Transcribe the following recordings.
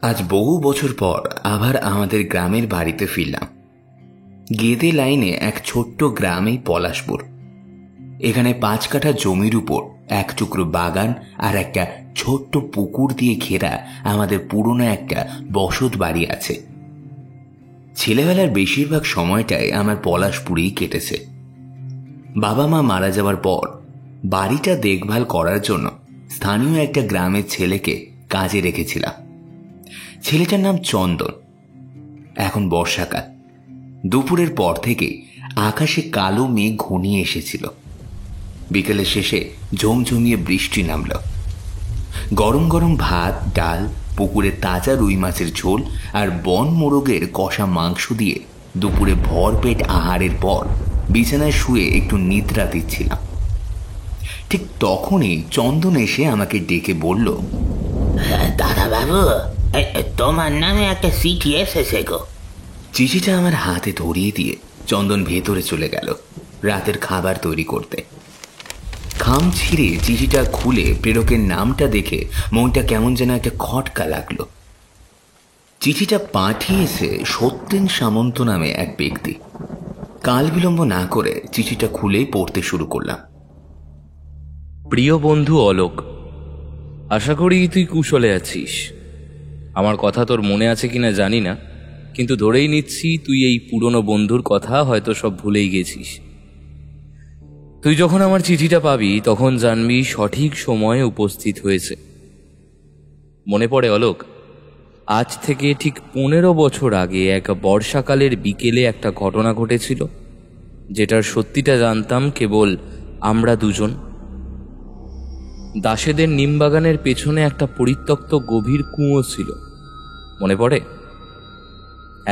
আজ বহু বছর পর আবার আমাদের গ্রামের বাড়িতে ফিরলাম। গেদে লাইনে এক ছোট্ট গ্রামেই পলাশপুর। এখানে 5 কাঠা জমির উপর এক টুকরো বাগান আর একটা ছোট্ট পুকুর দিয়ে ঘেরা আমাদের পুরনো একটা বসত বাড়ি আছে। ছেলেবেলার বেশিরভাগ সময়টাই আমার পলাশপুরেই কেটেছে। বাবা মা মারা যাওয়ার পর বাড়িটা দেখভাল করার জন্য স্থানীয় একটা গ্রামের ছেলেকে কাজে রেখেছিলাম। ছেলেটার নাম চন্দন। এখন বর্ষাকাল। দুপুরের পর থেকে আকাশে কালো মেঘ ঘনিয়ে এসেছিল। বিকেলের শেষে ঝমঝমিয়ে বৃষ্টি নামল। গরম গরম ভাত, ডাল, পুকুরে তাজা রুই মাছের ঝোল আর বন মোরগের কষা মাংস দিয়ে দুপুরে ভরপেট আহারের পর বিছানায় শুয়ে একটু নিদ্রা দিচ্ছিলাম। ঠিক তখনই চন্দন এসে আমাকে ডেকে বলল, দাদা বাবু, তোমার নামে একটা চিঠি এসেছে গো। চিঠিটা আমার হাতে ধরিয়ে দিয়ে চন্দন ভেতরে চলে গেল রাতের খাবার তৈরি করতে। খাম ছিঁড়ে চিঠিটা খুলে প্রেরকের নামটা দেখে মনটা কেমন যেন একটা খটকা লাগলো। চিঠিটা পাঠিয়েছে সত্যেন সামন্ত নামে এক ব্যক্তি। কাল বিলম্ব না করে চিঠিটা খুলেই পড়তে শুরু করলাম। প্রিয় বন্ধু অলোক, আশা করি তুই কুশলে আছিস। আমার কথা তোর মনে আছে কিনা জানি না, কিন্তু ধরেই নিচ্ছি তুই এই পুরনো বন্ধুর কথা হয়তো সব ভুলেই গেছিস। তুই যখন আমার চিঠিটা পাবি তখন জানবি সঠিক সময়ে উপস্থিত হয়েছে। মনে পড়ে অলোক, আজ থেকে ঠিক 15 বছর আগে এক বর্ষাকালের বিকেলে একটা ঘটনা ঘটেছিল, যেটার সত্যিটা জানতাম কেবল আমরা দুজন। দাসেদের নিমবাগানের পেছনে একটা পরিত্যক্ত গভীর কুঁয়ো ছিল, মনে পড়ে?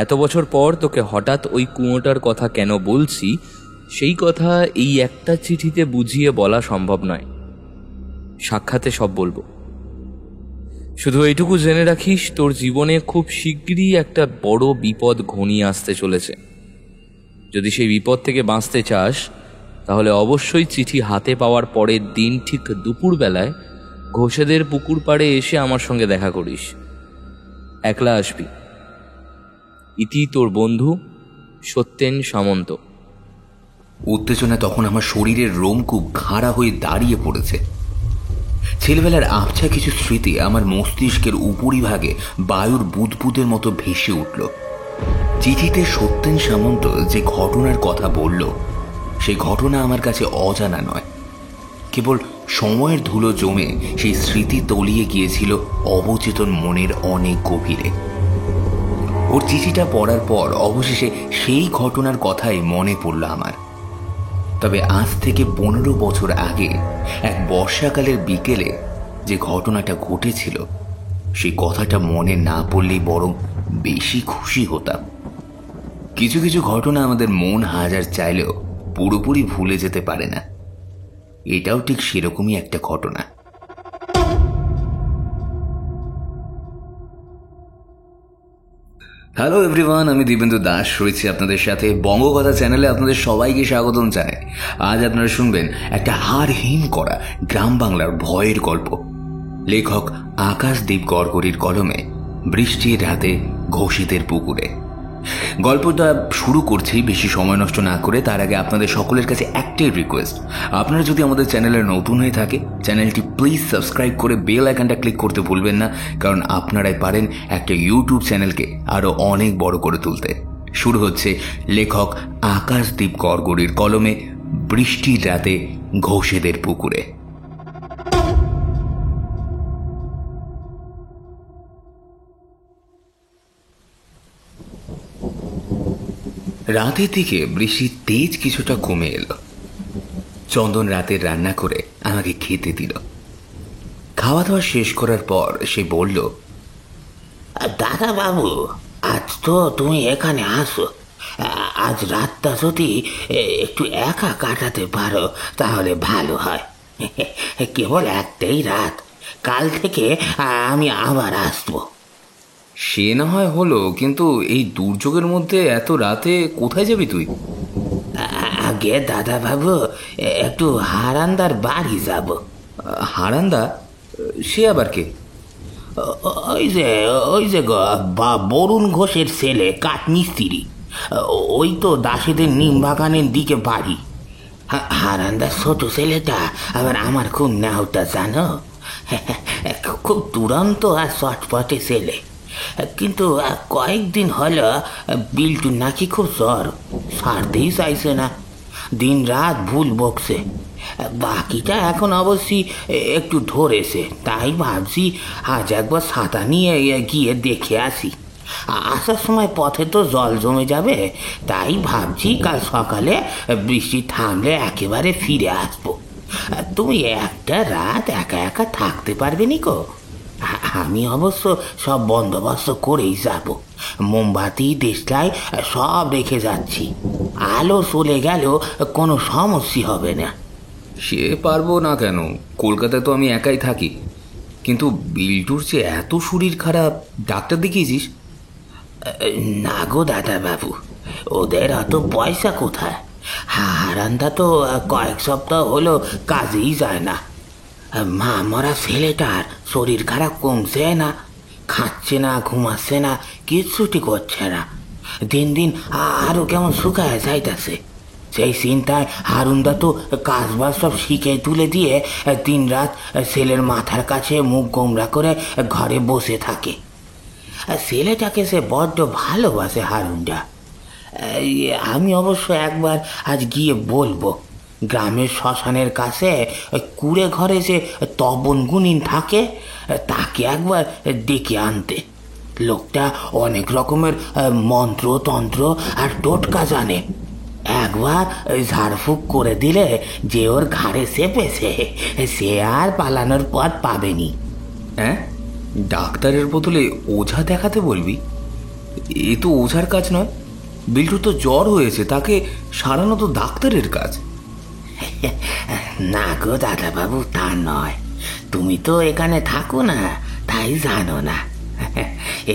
এত বছর পর তোকে হঠাৎ ওই কুঁয়োটার কথা কেন বলছি, সেই কথা এই একটা চিঠিতে বুঝিয়ে বলা সম্ভব নয়। সাক্ষাতে সব বলবো। শুধু এইটুকু জেনে রাখিস, তোর জীবনে খুব শীঘ্রই একটা বড় বিপদ ঘনিয়ে আসতে চলেছে। যদি সেই বিপদ থেকে বাঁচতে চাস তাহলে অবশ্যই চিঠি হাতে পাওয়ার পরের দিন ঠিক দুপুরবেলায় ঘোষেদের পুকুর পাড়ে এসে আমার সঙ্গে দেখা করিস। একলা আসবি। ইতি তোর বন্ধু সত্যেন সামন্ত। উত্তেজনা তখন আমার শরীরের রোমকূপ খাড়া হয়ে দাঁড়িয়ে পড়েছে। ছেলেবেলার আবছা কিছু স্মৃতি আমার মস্তিষ্কের উপরিভাগে বায়ুর বুদবুদের মতো ভেসে উঠল। চিঠিতে সত্যেন সামন্ত যে ঘটনার কথা বলল, সেই ঘটনা আমার কাছে অজানা নয়। কেবল সময়ের ধুলো জমে সেই স্মৃতি তলিয়ে গিয়েছিল অবচেতন মনের অনেক গভীরে। ওর চিঠিটা পড়ার পর অবশেষে সেই ঘটনার কথাই মনে পড়ল আমার। তবে আজ থেকে 15 বছর আগে এক বর্ষাকালের বিকেলে যে ঘটনাটা ঘটেছিল, সেই কথাটা মনে না পড়লেই বরং বেশি খুশি হতাম। কিছু কিছু ঘটনা আমাদের মন হাজার চাইলেও পুরোপুরি ভুলে যেতে পারে না। এটাও ঠিক সেরকমই একটা ঘটনা। হ্যালো এভরিওয়ান, আমি দীপেন্দু দাস রয়েছি আপনাদের সাথে বঙ্গকথা চ্যানেলে। আপনাদের সবাইকে স্বাগতম জানাই। আজ আপনারা শুনবেন একটা হাড়হিম করা গ্রাম বাংলার ভয়ের গল্প। লেখক আকাশদীপ গড়গড়ির কলমে, বৃষ্টির রাতে ঘোষেদের পুকুরে। গল্পটা শুরু করছি বেশি সময় নষ্ট না করে। তার আগে আপনাদের সকলের কাছে একটাই রিকোয়েস্ট, আপনারা যদি আমাদের চ্যানেলে নতুন হয়ে থাকে চ্যানেলটি প্লিজ সাবস্ক্রাইব করে বেল আইকনটা ক্লিক করতে ভুলবেন না, কারণ আপনারাই পারেন একটা ইউটিউব চ্যানেলকে আরও অনেক বড় করে তুলতে। শুরু হচ্ছে লেখক আকাশদীপ গড়গড়ির কলমে, বৃষ্টির রাতে ঘোষেদের পুকুরে। রাতের দিকে বৃষ্টির তেজ কিছুটা কমে এলো। চন্দন রাতের রান্না করে আমাকে খেতে দিল। খাওয়া দাওয়া শেষ করার পর সে বলল, দাদা বাবু, আজ তো তুমি এখানে আসো। আজ রাতটা যদি একটু একা কাটাতে পারো তাহলে ভালো হয়। কেবল একটাই রাত, কাল থেকে আমি আবার আসবো। সে না হয় হলো, কিন্তু এই দুর্যোগের মধ্যে এত রাতে কোথায় যাবি তুই? আগে দাদা বাবু, একটু হারান্দার বাড়ি যাব। হারান্দা? সে আবার কে? ওই যে বরুণ ঘোষের ছেলে কাঠমিস্ত্রি। ওই তো দাসীদের নিম বাগানের দিকে বাড়ি। হারান্দার ছোট ছেলেটা আবার আমার খুব নাওটা, জানো। খুব দুরন্ত আর চটপটে ছেলে। কিন্তু কয়েকদিন হলো বিল্টুর নাকি খুব জ্বর, ছাড়তেই চাইছে না, দিন রাত ভুল বকছে। বাকিটা এখন অবশ্যই একটু ধরেছে, তাই ভাবছি আজ একবার ছাতা নিয়ে গিয়ে দেখে আসি। আসার সময় পথে তো জল জমে যাবে, তাই ভাবছি কাল সকালে বৃষ্টি থামলে একেবারে ফিরে আসবো। তুমি একটা রাত একা একা থাকতে পারবে নিকো? আমি অবশ্য সব বন্দোবস্ত করেই যাব, মোমবাতি দেশলাই সব রেখে যাচ্ছি। আলো চলে গেলেও কোনো সমস্যা হবে না। সে পারবো না কেন, কলকাতায় তো আমি একাই থাকি। কিন্তু বিল্টুর যে এত শরীর খারাপ, ডাক্তার দেখিয়েছিস? না গো দাদা বাবু, ওদের অত পয়সা কোথায়? হারান্দা তো কয়েক সপ্তাহ হলো কাজেই যায় না। মা মরা ছেলেটার শরীর খারাপ কমছে না, খাচ্ছে না, ঘুমাচ্ছে না, কিচ্ছুটি করছে না। দিন দিন আরো কেমন শুকায় যাইতেছে। সেই চিন্তায় হারুন্দা তো কাজবাজ সব শিখে তুলে দিয়ে দিন রাত ছেলের মাথার কাছে মুখ গোমরা করে ঘরে বসে থাকে। ছেলেটাকে সে বড্ড ভালোবাসে হারুনটা। আমি অবশ্য একবার আজ গিয়ে বলবো, গ্রামের শ্মশানের কাছে কুড়ে ঘরে যে তপন গুণিন থাকে তাকে একবার ডেকে আনতে। লোকটা অনেক রকমের মন্ত্র তন্ত্র আর টোটকা জানে। একবার ঝাড়ফুঁক করে দিলে যে ওর ঘাড়ে চেপেছে সে আর পালানোর পথ পাবেনি। হ্যাঁ, ডাক্তারের বদলে ওঝা দেখাতে বলবি? এ তো ওঝার কাজ নয়। বিল্টু তো জ্বর হয়েছে, তাকে সারানো তো ডাক্তারের কাজ। না গো দাদা বাবু, তা নয়। তুমি তো এখানে থাকো না, তাই জানো না।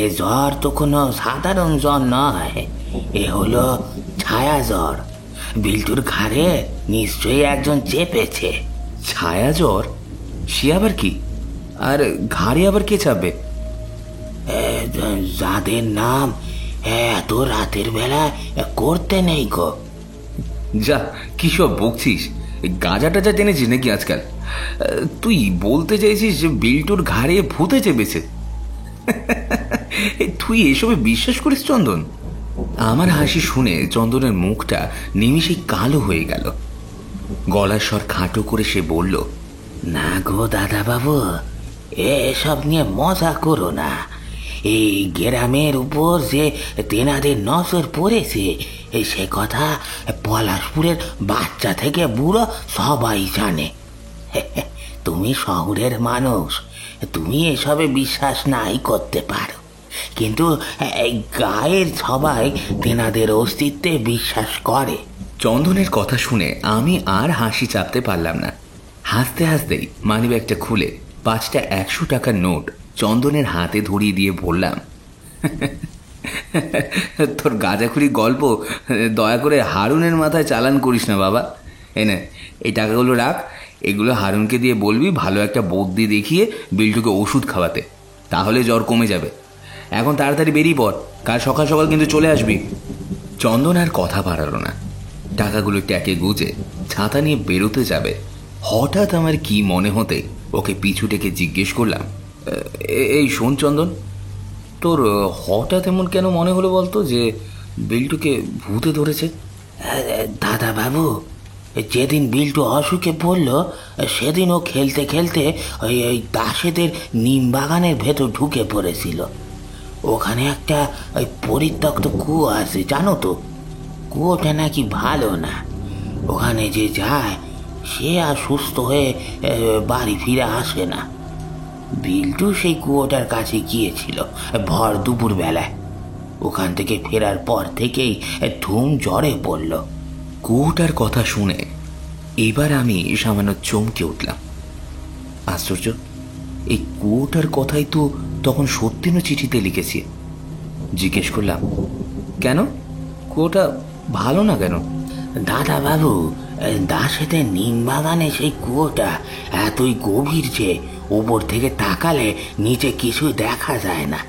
এ জ্বর তো কোনো সাধারণ জ্বর নয়, এ হলো ছায়া জ্বর। বিল্টুর ঘাড়ে নিশ্চয়ই একজন চেপেছে। ছায়া জ্বর? সে আবার কি? আর ঘাড়ে আবার কে চাপবে? যাদের নাম এত রাতের বেলা করতে নেই গো। যা, কি সব বকছিস? গাঁজা টাজা টেনেছিস নাকি আজকাল? তুই বলতে চাইছিস যে বিল্টুর ঘাড়ে ভূতে চেপেছে? তুই এসবে বিশ্বাস করিস চন্দন? আমার হাসি শুনে চন্দনের মুখটা নিমিষেই কালো হয়ে গেল। গলার স্বর খাটো করে সে বলল, না গো দাদা বাবু, এসব নিয়ে মজা করো না। এই গ্রামের উপর যে তেনাদের নজর পড়েছে সে কথা পলাশপুরের বাচ্চা থেকে বুড়ো সবাই জানে। তুমি শহরের মানুষ, তুমি এসবে বিশ্বাস নাই করতে পারো, কিন্তু গায়ের সবাই তেনাদের অস্তিত্বে বিশ্বাস করে। চন্দনের কথা শুনে আমি আর হাসি চাপতে পারলাম না। হাসতে হাসতেই মানিব্যাগটা খুলে 5টা 100 টাকার নোট চন্দনের হাতে ধরিয়ে দিয়ে বললাম, তোর গাঁজাখুরি গল্প দয়া করে হারুনের মাথায় চালান করিস না বাবা। এনে এই টাকাগুলো রাখ, এগুলো হারুনকে দিয়ে বলবি ভালো একটা বদ্যি দেখিয়ে বিল্টুকে ওষুধ খাওয়াতে, তাহলে জ্বর কমে যাবে। এখন তাড়াতাড়ি বেরিয়ে পড়, কাল সকাল সকাল কিন্তু চলে আসবি। চন্দন আর কথা বাড়ালো না। টাকাগুলো ট্যাকে গুজে ছাতা নিয়ে বেরোতে যাবে, হঠাৎ আমার কি মনে হতে ওকে পিছু টেকে জিজ্ঞেস করলাম, এই শোন চন্দন, তোর হঠাৎ এমন কেন মনে হলো বলতো যে বিল্টুকে ভূতে ধরেছে? দাদা বাবু, যেদিন বিল্টু অসুখে পড়ল সেদিন ও খেলতে খেলতে ওই দাসেদের নিম বাগানের ভেতর ঢুকে পড়েছিল। ওখানে একটা ওই পরিত্যক্ত কুয়ো আছে, জানো তো? কুয়োটা নাকি ভালো না, ওখানে যে যায় সে আর সুস্থ হয়ে বাড়ি ফিরে আসে না। বিল্টু সেই কুয়োটার কাছে গিয়েছিল ভর দুপুর বেলায়। ওখান থেকে ফেরার পর থেকেই ধুম জ্বরে পড়ল। কুয়োটার কথা শুনে এবার আমি সামান্য চমকে উঠলাম। আশ্চর্য, এই কুয়োটার কথাই তো তখন সত্যিনও চিঠিতে লিখেছি। জিজ্ঞেস করলাম, কেন কুয়োটা ভালো না কেন? দাদা বাবু, দাসেদের নিম বাগানে সেই কুয়োটা এতই গভীর যে উপর থেকে তাকালে নিচে কিছুই দেখা যায় না।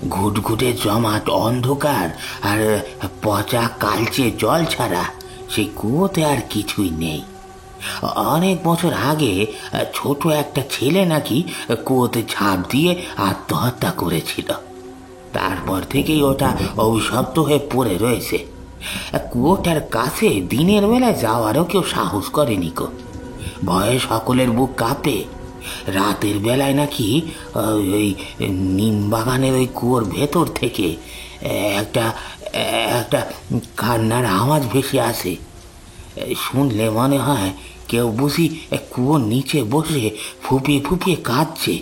ঘুটঘুটে জমাট অন্ধকার আর পচা কালচে জল ছাড়া সেই কুয়োতে আর কিছুই নেই। অনেক বছর আগে ছোট একটা ছেলে নাকি কুয়োতে ঝাঁপ দিয়ে আত্মহত্যা করেছিল। তারপর থেকেই ওটা অভিশপ্ত হয়ে পড়ে রয়েছে। কুয়োটার কাছে দিনের বেলায় যাওয়ারও কেউ সাহস করেনি কো। ভয়ে সকলের বুক কাঁপে। রাতের বেলায় নাকি ওই নিম বাগানের ওই কুয়োর ভেতর থেকে একটা একটা কান্নার আওয়াজ ভেসে আসে। শুনলে মনে হয় কেউ বুঝি কুয়োর নিচে বসে ফুপিয়ে ফুপিয়ে কাঁদছে।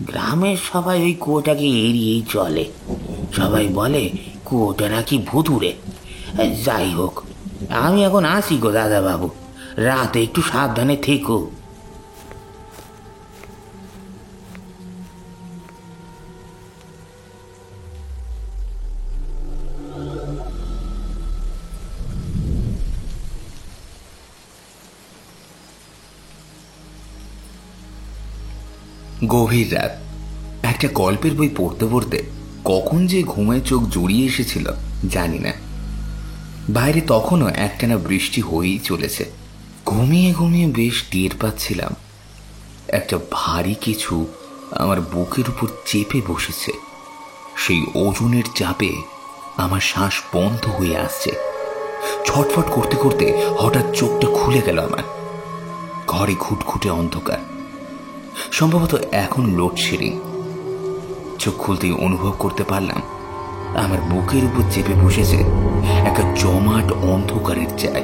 গ্রামের সবাই ওই কুয়োটাকে এড়িয়েই চলে। সবাই বলে কুয়োটা নাকি ভুতুড়ে। যাই হোক, আমি এখন আসি গো দাদা বাবু, রাতে একটু সাবধানে থেকো। গভীর রাত, একটা গল্পের বই পড়তে পড়তে কখন যে ঘুমের চোখ জড়িয়ে এসেছিল জানি না। বাইরে তখনও একটানা বৃষ্টি হয়েই চলেছে। ঘুমিয়ে ঘুমিয়ে বেশ টের পাচ্ছিলাম একটা ভারী কিছু আমার বুকের উপর চেপে বসেছে। সেই ওজনের চাপে আমার শ্বাস বন্ধ হয়ে আসছে। ছটফট করতে করতে হঠাৎ চোখটা খুলে গেল আমার। ঘরে ঘুটঘুটে অন্ধকার, সম্ভবত এখন লোডশেডিং। চোখ খুলতেই অনুভব করতে পারলাম আমার বুকের উপর চেপে বসেছে একটা জমাট অন্ধকারের চাই।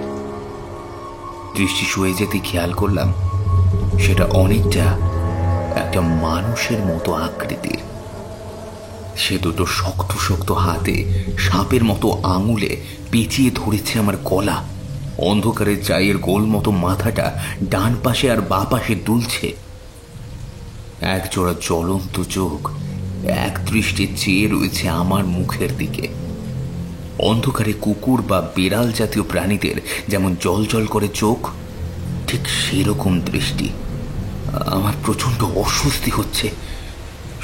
দৃষ্টি শুয়ে যেতে খেয়াল করলাম সেটা অনেকটা একটা মানুষের মতো আকৃতির। সে দুটো শক্ত শক্ত হাতে সাপের মতো আঙুলে পেঁচিয়ে ধরেছে আমার গলা। অন্ধকারের চায়ের গোল মতো মাথাটা ডান পাশে আর বাঁ পাশে দুলছে। একজোড়া জ্বলন্ত চোখ এক দৃষ্টি চেয়ে রয়েছে আমার মুখের দিকে। অন্ধকারে কুকুর বা বিড়াল জাতীয় প্রাণীদের যেমন জল জল করে চোখ, ঠিক সেরকম দৃষ্টি। আমার প্রচণ্ড অস্বস্তি হচ্ছে।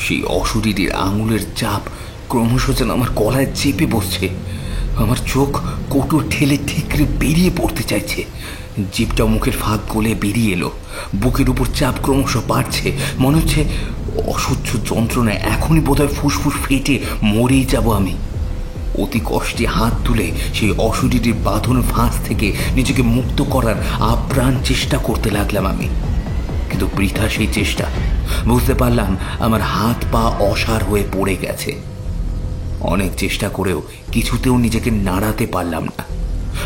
সেই অশরীরীর আঙুলের চাপ ক্রমশ যেন আমার গলায় চেপে বসছে। আমার চোখ কোটর ঠেলে ঠিকরে বেরিয়ে পড়তে চাইছে। জিভটা মুখের ফাঁক গলে বেরিয়ে এলো। বুকের উপর চাপ ক্রমশ বাড়ছে। মনে হচ্ছে অসহ্য যন্ত্রণায় এখনই বোধহয় ফুসফুস ফেটে মরেই যাব আমি। অতি কষ্টে হাত তুলে সেই অশরীরীর বাঁধন ফাঁস থেকে নিজেকে মুক্ত করার আপ্রাণ চেষ্টা করতে লাগলাম আমি। কিন্তু বৃথা সেই চেষ্টা। বুঝতে পারলাম আমার হাত পা অসাড় হয়ে পড়ে গেছে। অনেক চেষ্টা করেও কিছুতেও নিজেকে নাড়াতে পারলাম না।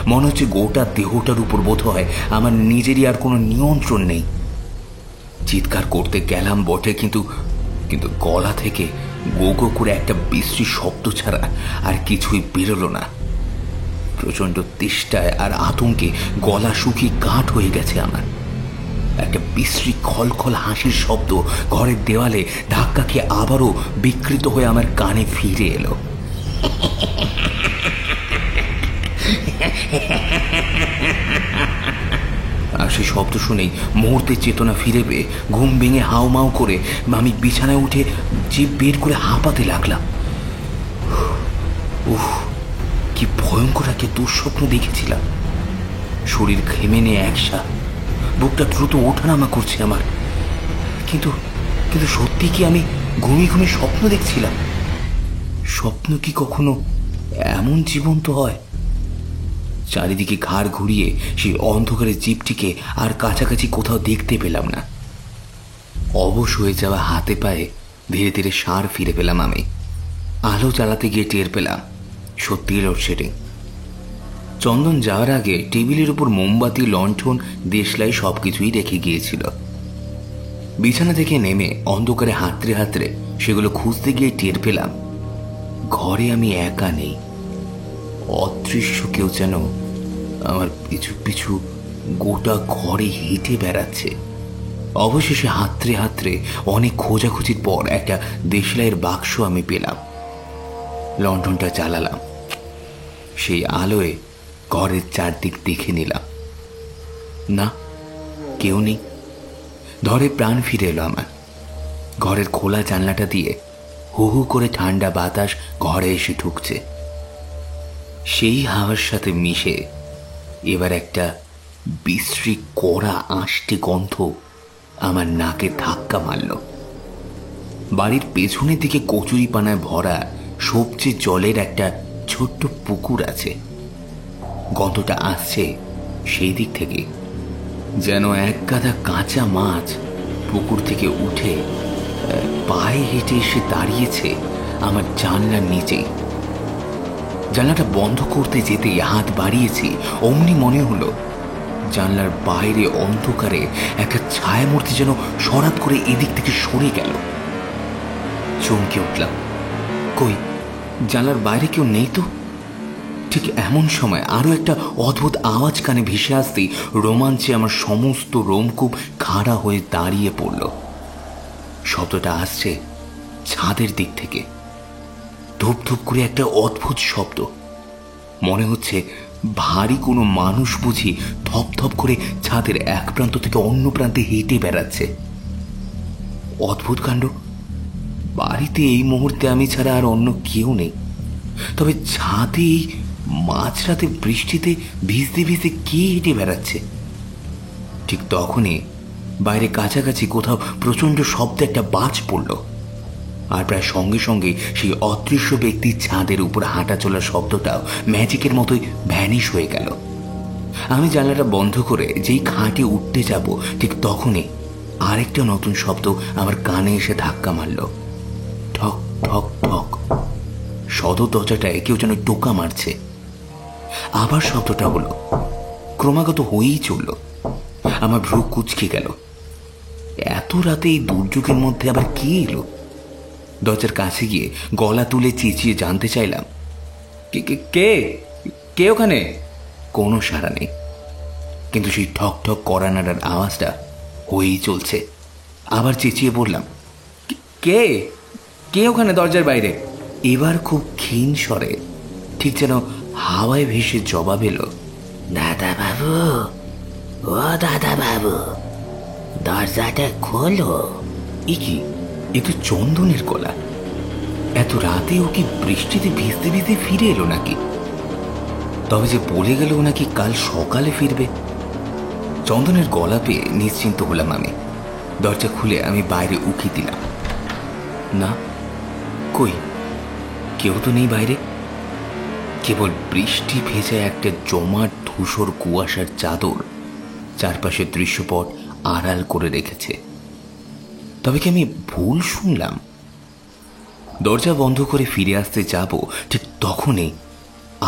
মনে হচ্ছে গোটা দেহটার উপর বোধ হয় আমার নিজেরই আর কোনো নিয়ন্ত্রণ নেই। চিৎকার করতে গেলাম বটে, কিন্তু কিন্তু গলা থেকে গো গো করে একটা বিশ্রী শব্দ ছাড়া আর কিছুই বেরোলো না। প্রচণ্ড তেষ্টায় আর আতঙ্কে গলা শুকিয়ে কাঠ হয়ে গেছে আমার। একটা বিশ্রী খলখল হাসির শব্দ ঘরের দেওয়ালে ধাক্কা খেয়ে আবারও বিকৃত হয়ে আমার কানে ফিরে এলো। আর সেই শব্দ শুনেই মুহূর্তে চেতনা ফিরে পেয়ে ঘুম ভেঙে হাউমাউ করে আমি বিছানায় উঠে জিভ বের করে হাঁপাতে লাগলাম। উফ, কি ভয়ঙ্কর একটা দুঃস্বপ্ন দেখেছিলাম। শরীর ঘেমে নিয়ে একসা, বুকটা দ্রুত ওঠানামা করছে আমার। কিন্তু কিন্তু সত্যি কি আমি ঘুমিয়ে ঘুমিয়ে স্বপ্ন দেখছিলাম? স্বপ্ন কি কখনো এমন জীবন্ত হয়? চারিদিকে ঘাড় ঘুরিয়ে সেই অন্ধকারের জীবটিকে আর কাছাকাছি কোথাও দেখতে পেলাম না। অবশ হয়ে যাওয়া হাতে পায়ে ধীরে ধীরে সার ফিরে পেলাম আমি। আলো জ্বালাতে গিয়ে টের পেলাম সত্যি লোডশেডিং। চন্দন যাওয়ার আগে টেবিলের উপর মোমবাতি, লণ্ঠন, দেশলাই সবকিছুই রেখে গিয়েছিল। বিছানা থেকে নেমে অন্ধকারে হাতড়ে হাতড়ে সেগুলো খুঁজতে গিয়ে টের পেলাম ঘরে আমি একা নেই। অদৃশ্য কেউ যেন আমার পিছু পিছু গোটা ঘরে হেঁটে বেড়াচ্ছে। অবশেষে হাতড়ে হাতড়ে অনেক খোঁজাখুঁজির পর একটা দেশলাইয়ের বাক্স আমি পেলাম। লণ্ঠনটা জ্বালালাম। সেই আলোয় ঘরের চারদিক দেখে নিলাম। না, কেউ নেই। ধরে প্রাণ ফিরে এলো আমার। ঘরের খোলা জানলাটা দিয়ে হু হু করে ঠান্ডা বাতাস ঘরে এসে ঢুকছে। সেই হাওয়ার সাথে মিশে এবার একটা বিশ্রী কড়া আষ্টে গন্ধ আমার নাকে ধাক্কা মারল। বাড়ির পেছনের দিকে কচুরি পানায় ভরা সবজি জলের একটা ছোট্ট পুকুর আছে। গন্ধটা আসছে সেই দিক থেকে, যেন এক গাদা কাঁচা মাছ পুকুর থেকে উঠে পায়ে হেঁটে এসে দাঁড়িয়েছে আমার জানলার নিচেই। জানলাটা বন্ধ করতে যেতেই হাত বাড়িয়েছি, অমনি মনে হলো জানলার বাইরে অন্ধকারে একটা ছায়ামূর্তি যেন সরাত করে এদিক থেকে সরে গেল। চমকে উঠলাম, কই জানলার বাইরে কেউ নেই তো। ঠিক এমন সময় আরো একটা অদ্ভুত আওয়াজ কানে ভেসে আসতেই রোমাঞ্চে আমার সমস্ত রোমকূপ খাড়া হয়ে দাঁড়িয়ে পড়ল। শব্দটা আসছে ছাদের দিক থেকে। ধূপ ধূপ করে একটা অদ্ভুত শব্দ, মনে হচ্ছে ভারী কোনো মানুষ বুঝি ধপ ধপ করে ছাদের এক প্রান্ত থেকে অন্য প্রান্তে হেঁটে বেড়াচ্ছে। অদ্ভুত কাণ্ড, বাড়িতে এই মুহূর্তে আমি ছাড়া আর অন্য কেউ নেই, তবে ছাদে এই মাঝরাতে বৃষ্টিতে ভিজতে ভিজতে কে হেঁটে বেড়াচ্ছে? ঠিক তখনই বাইরে কাছাকাছি কোথাও প্রচন্ড শব্দে একটা বাজ পড়ল, আর প্রায় সঙ্গে সঙ্গে সেই অদৃশ্য ব্যক্তির ছাদের উপর হাঁটা চলার শব্দটাও ম্যাজিকের মতোই ভ্যানিশ হয়ে গেল। আমি জানলাটা বন্ধ করে যেই খাটে উঠতে যাব, ঠিক তখনই আরেকটা নতুন শব্দ আমার কানে এসে ধাক্কা মারল। ঠক ঠক ঠক। সদর দরজাটায় কেউ যেন টোকা মারছে। আবার শব্দটা হলো, ক্রমাগত হয়েই চলল। আমার ভ্রু কুঁচকে গেল। এত রাতে এই দুর্যোগের মধ্যে আবার কে এলো? দরজার কাছে গিয়ে গলা তুলে চেঁচিয়ে জানতে চাইলাম, কে কে কে ওখানে? কোনো সাড়া নেই, কিন্তু সেই ঠক ঠক করা নাড়ার আওয়াজটা হয়েই চলছে। আবার চেঁচিয়ে বললাম, কে কে ওখানে দরজার বাইরে? এবার খুব ক্ষীণ স্বরে, ঠিক যেন হাওয়ায় ভেসে জবাব এলো, দাদা বাবু, ও দাদা বাবু, দরজাটা খোলো। এ কি, এ তো চন্দনের গলা। এত রাতে ও কি বৃষ্টিতে ভিজতে ভিজতে ফিরে এলো নাকি? তবে যে বলে গেল নাকি কাল সকালে ফিরবে। চন্দনের গলা পেয়ে নিশ্চিন্ত হলাম আমি। দরজা খুলে আমি বাইরে উকি দিলাম। না, কই কেউ তো নেই বাইরে। কেবল বৃষ্টি ভেজা একটা জমাট ধূসর কুয়াশার চাদর চারপাশের দৃশ্যপট আড়াল করে রেখেছে। তবে কি আমি ভুল শুনলাম? দরজা বন্ধ করে ফিরে আসতে যাব, ঠিক তখনই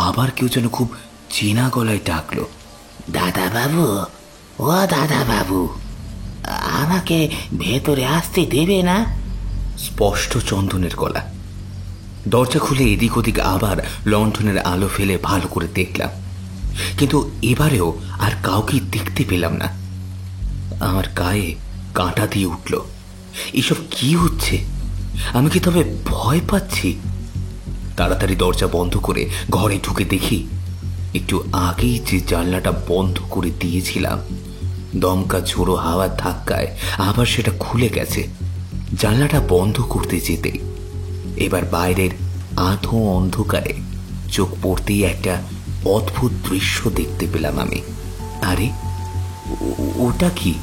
আবার কেউ যেন খুব চেনা গলায় ডাকলো, দাদা বাবু, ও দাদা বাবু, আমাকে ভেতরে আসতে দেবে না? স্পষ্ট চন্দনের গলা। দরজা খুলে এদিক ওদিক আবার লণ্ঠনের আলো ফেলে ভালো করে দেখলাম, কিন্তু এবারেও আর কাউকে দেখতে পেলাম না। আমার গায়ে কাঁটা দিয়ে উঠল। এসব কি হচ্ছে? আমি কি তবে ভয় পাচ্ছি? তাড়াতাড়ি দরজা বন্ধ করে ঘরে ঢুকে দেখি, একটু আগেই যে জানলাটা বন্ধ করে দিয়েছিলাম, দমকা ঝোড়ো হাওয়ার ধাক্কায় আবার সেটা খুলে গেছে। জানলাটা বন্ধ করতে যেতেই এবার বাইরের আধো অন্ধকারে চোখ পড়তেই একটা অদ্ভুত দৃশ্য দেখতে পেলাম আমি। আরে ওটা কি?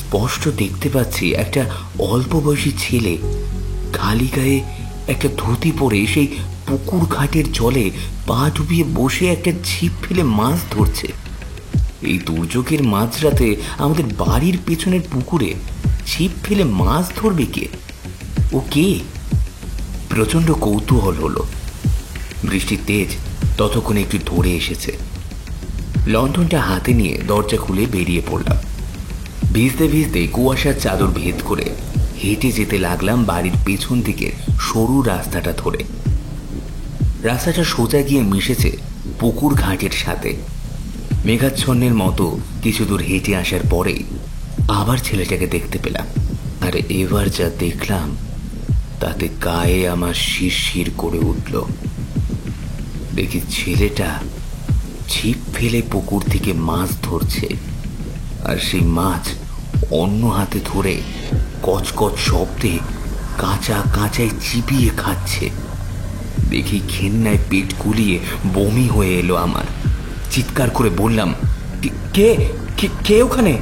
স্পষ্ট দেখতে পাচ্ছি একটা অল্প বয়সী ছেলে খালি গায়ে একটা ধুতি পরে সেই পুকুর ঘাটের জলে পা ডুবিয়ে বসে একটা ছিপ ফেলে মাছ ধরছে। এই দুর্যোগের মাঝরাতে আমাদের বাড়ির পেছনের পুকুরে ছিপ ফেলে মাছ ধরবে কে? ও কে? প্রচণ্ড কৌতূহল হলো। বৃষ্টির তেজ ততক্ষণে একটু ধরে এসেছে। লণ্ঠনটা হাতে নিয়ে দরজা খুলে বেরিয়ে পড়লাম। ভিজতে ভিজতে কুয়াশার চাদর ভেদ করে হেঁটে যেতে লাগলাম বাড়ির পেছন দিকের সরু রাস্তাটা ধরে। রাস্তাটা সোজা গিয়ে মিশেছে পুকুর ঘাটের সাথে। মেঘাচ্ছন্নের মতো কিছু দূর হেঁটে আসার পরেই আবার ছেলেটাকে দেখতে পেলাম। আর এবার যা দেখলাম তাতে গায়ে আমার শিরশির করে উঠল। দেখি ছেলেটা ছিপ ফেলে পুকুর থেকে মাছ ধরছে, আর সেই মাছ অন্য হাতে ধরে কচকচ শব্দে কাঁচা কাঁচায় চিবিয়ে খাচ্ছে। দেখি ঘেন্নায় পেট গুলিয়ে বমি হয়ে এলো আমার। চিৎকার করে বললাম, কে কে কে ওখানে?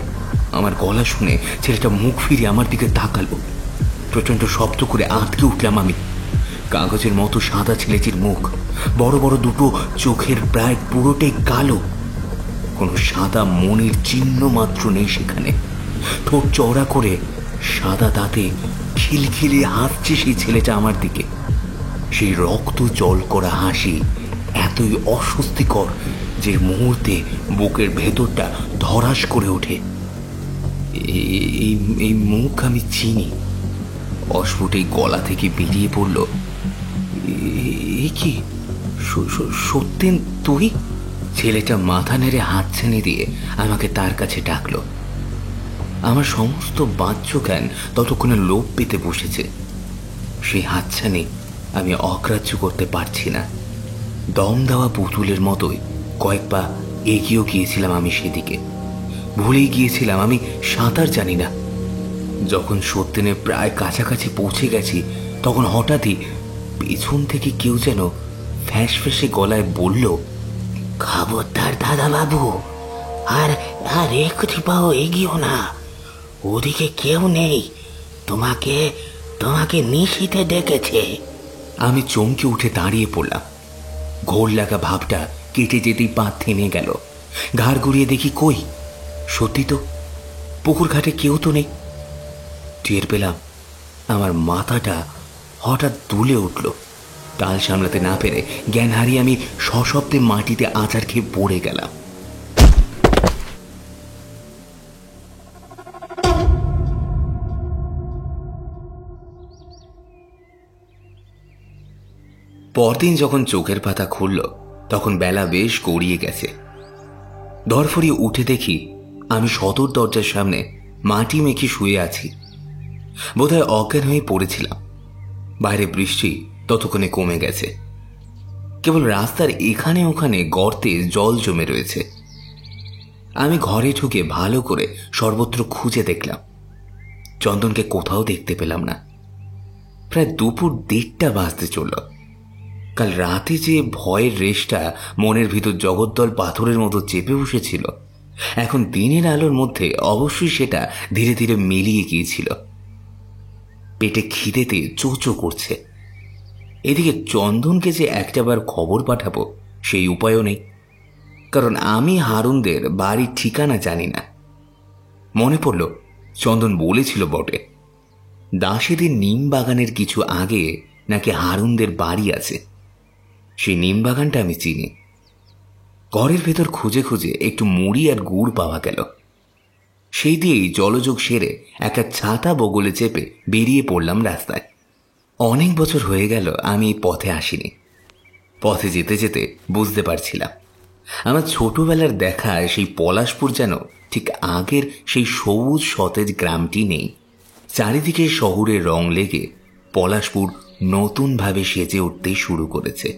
আমার গলা শুনে ছেলেটা মুখ ফিরে আমার দিকে তাকালো। প্রচণ্ড শব্দ করে আঁতকে উঠলাম আমি। কাগজের মতো সাদা ছেলেটির মুখ, বড় বড় দুটো চোখের প্রায় পুরোটাই কালো, কোনো সাদা মনের চিহ্ন মাত্র নেই সেখানে। ঠোঁট চওড়া করে সাদা দাঁতে খিলখিলিয়ে হাসছে সেই ছেলেটা আমার দিকে। সেই রক্ত জল করা হাসি এতই অস্বস্তিকর যে মুহূর্তে বুকের ভেতরটা ধরাস করে ওঠে। এই মুখ আমি চিনি। অস্ফুট এই গলা থেকে বেরিয়ে পড়ল, এ কি সত্যেন তুই? ছেলেটা মাথা নেড়ে হাতছানি দিয়ে আমাকে তার কাছে ডাকলো। আমার সমস্ত বাহ্য জ্ঞান ততক্ষণে লোপ পেতে বসেছে। সেই হাতছানি আমি অগ্রাহ্য করতে পারছি না। দম দেওয়া পুতুলের মতোই কয়েক পা এগিয়েও গিয়েছিলাম আমি সেদিকে। ভুলেই গিয়েছিলাম আমি সাঁতার জানি না। যখন সত্যেনের প্রায় কাছাকাছি পৌঁছে গেছি, তখন হঠাৎই পেছন থেকে কেউ যেন ফ্যাঁস ফ্যাঁসে গলায় বলল, খবরদার দাদা বাবু, আর আর একটি পাও এগিয়েও না, ওদিকে কেউ নেই, তোমাকে তোমাকে নিশিতে ডেকেছে। আমি চমকে উঠে দাঁড়িয়ে পড়লাম। ঘোর লাগা ভাবটা কেটে যেতেই পা থেমে গেল। ঘাড় ঘুরিয়ে দেখি কই, সত্যি তো পুকুর ঘাটে কেউ তো নেই। টের পেলাম আমার মাথাটা হঠাৎ দুলে উঠল। তাল সামলাতে না পেরে জ্ঞান হারিয়ে আমি সশব্দে মাটিতে আছাড় খেয়ে পড়ে গেলাম। পরদিন যখন চোখের পাতা খুলল, তখন বেলা বেশ গড়িয়ে গেছে। ধরফরিয়ে উঠে দেখি আমি সদর দরজার সামনে মাটি মেখে শুয়ে আছি। বোধহয় অজ্ঞান হয়ে পড়েছিলাম। বাইরে বৃষ্টি ততক্ষণে কমে গেছে। কেবল রাস্তার এখানে ওখানে গর্তে জল জমে রয়েছে। আমি ঘরে ঢুকে ভালো করে সর্বত্র খুঁজে দেখলাম। চন্দনকে কোথাও দেখতে পেলাম না। প্রায় দুপুর 1:30 বাজতে চলল। কাল রাতে যে ভয়ের রেশটা মনের ভিতর জগদ্দল পাথরের মতো চেপে বসেছিল, এখন দিনের আলোর মধ্যে অবশ্যই সেটা ধীরে ধীরে মিলিয়ে গিয়েছিল। পেটে খিদেতে চোচো করছে। এদিকে চন্দনকে যে একটাবার খবর পাঠাবো সেই উপায়ও নেই, কারণ আমি হারুনদের বাড়ির ঠিকানা জানি না। মনে পড়ল চন্দন বলেছিল বটে, দাসেদের নিম বাগানের কিছু আগে নাকি হারুনদের বাড়ি আছে। সেই নিম বাগানটা আমি চিনি। ঘরের ভেতর খুঁজে খুঁজে একটু মুড়ি আর গুড় পাওয়া গেল। সেই দিয়েই জলযোগ সেরে একটা ছাতা বগলে চেপে বেরিয়ে পড়লাম রাস্তায়। অনেক বছর হয়ে গেল আমি এই পথে আসিনি। পথে যেতে যেতে বুঝতে পারছিলাম আমার ছোটবেলার দেখা সেই পলাশপুর যেন ঠিক আগের সেই সবুজ সতেজ গ্রামটি নেই। চারিদিকে শহরের রং লেগে পলাশপুর নতুনভাবে সেজে উঠতে শুরু করেছে।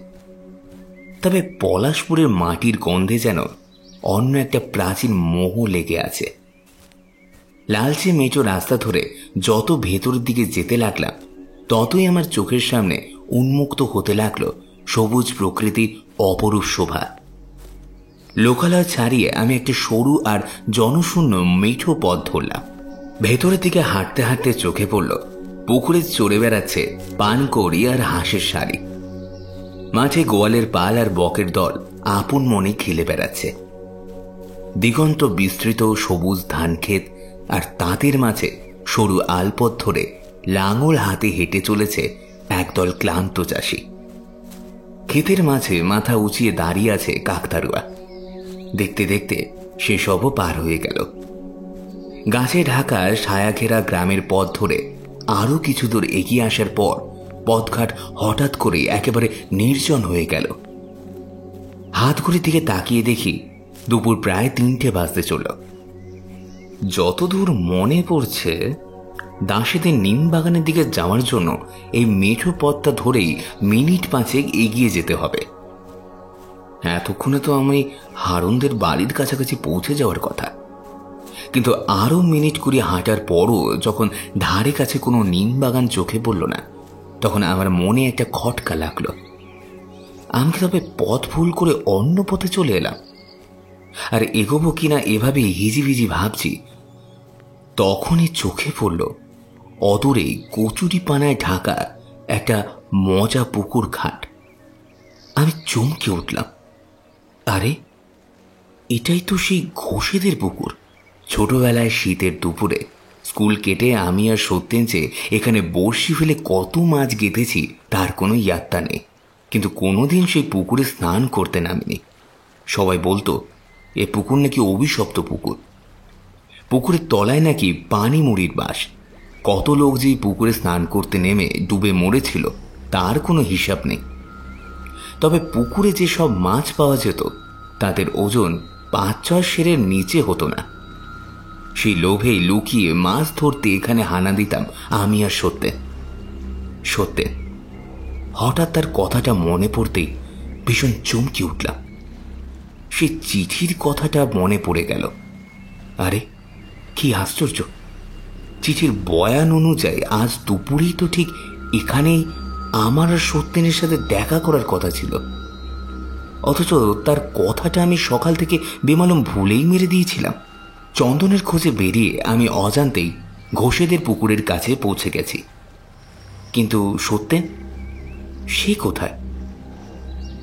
তবে পলাশপুরের মাটির গন্ধে যেন অন্য একটা প্রাচীন মোহ লেগে আছে। লালচে মেঠো রাস্তা ধরে যত ভেতরের দিকে যেতে লাগলাম, ততই আমার চোখের সামনে উন্মুক্ত হতে লাগলো সবুজ প্রকৃতির অপরূপ শোভা। লোকালয় ছাড়িয়ে আমি একটা সরু আর জনশূন্য মেঠো পথ ধরলাম। ভেতরের দিকে হাঁটতে হাঁটতে চোখে পড়ল পুকুরে চড়ে বেড়াচ্ছে পানকড়ি আর হাঁসের শাড়ি। মাঠে গোয়ালের পাল আর বকের দল আপন মনে খেলে বেড়াচ্ছে। দিগন্ত বিস্তৃত সবুজ ধানক্ষেত, আর তাঁতের মাঝে সরু আলপথ ধরে লাঙল হাতে হেঁটে চলেছে একদল ক্লান্ত চাষি। ক্ষেতের মাঝে মাথা উঁচিয়ে দাঁড়িয়ে আছে কাকতারুয়া। দেখতে দেখতে সেসবও পার হয়ে গেল। গাছে ঢাকা ছায়া ঘেরা গ্রামের পথ ধরে আরো কিছু দূর এগিয়ে আসার পর পথঘাট হঠাৎ করে একেবারে নির্জন হয়ে গেল। হাত ঘড়ির দিকে তাকিয়ে দেখি দুপুর প্রায় 3টে বাজতে চলল। যতদূর মনে পড়ছে, দাসেদের নিম বাগানের দিকে যাওয়ার জন্য এই মেঠো পথটা ধরেই মিনিট 5 এগিয়ে যেতে হবে। এতক্ষণে তো আমি হারুনদের বাড়ির কাছাকাছি পৌঁছে যাওয়ার কথা, কিন্তু আরও মিনিট কুড়ি হাঁটার পরও যখন ধারে কাছে কোনো নিম বাগান চোখে পড়ল না, তখন আমার মনে একটা খটকা লাগলো। আমি কি তবে পথ ভুল করে অন্য পথে চলে এলাম? আর এগোবো কিনা এভাবে হিজিবিজি ভাবছি, তখনই চোখে পড়ল অদূরে কচুরি পানায় ঢাকা একটা মজা পুকুর ঘাট। আমি চমকে উঠলাম, আরে এটাই তো সেই ঘোষেদের পুকুর। ছোটবেলায় শীতের দুপুরে স্কুল কেটে আমি আর সত্যেন যে এখানে বড়শি ফেলে কত মাছ গেঁথেছি তার কোনো ইয়াত্তা নেই, কিন্তু কোনোদিন সেই পুকুরে স্নান করতে নামিনি। সবাই বলতো এ পুকুর নাকি অভিশপ্ত পুকুর, পুকুরের তলায় নাকি পানি মুড়ির বাস। কত লোক যে পুকুরে স্নান করতে নেমে ডুবে মরেছিল তার কোনো হিসাব নেই। তবে পুকুরে যে সব মাছ পাওয়া যেত তাদের ওজন 5-6 সেরের নিচে হতো না। সেই লোভেই লুকিয়ে মাছ ধরতে এখানে হানা দিতাম আমি আর সত্যেন। হঠাৎ তার কথাটা মনে পড়তেই ভীষণ চমকে উঠলাম। সে চিঠির কথাটা মনে পড়ে গেল। আরে কি আশ্চর্য, চিঠির বয়ান অনুযায়ী আজ দুপুরেই তো ঠিক এখানেই আমার আর সত্যেনের সাথে দেখা করার কথা ছিল, অথচ তার কথাটা আমি সকাল থেকে বেমালুম ভুলেই মেরে দিয়েছিলাম। চন্দনের খোঁজে বেরিয়ে আমি অজান্তেই ঘোষেদের পুকুরের কাছে পৌঁছে গেছি, কিন্তু সত্যেন সে কোথায়?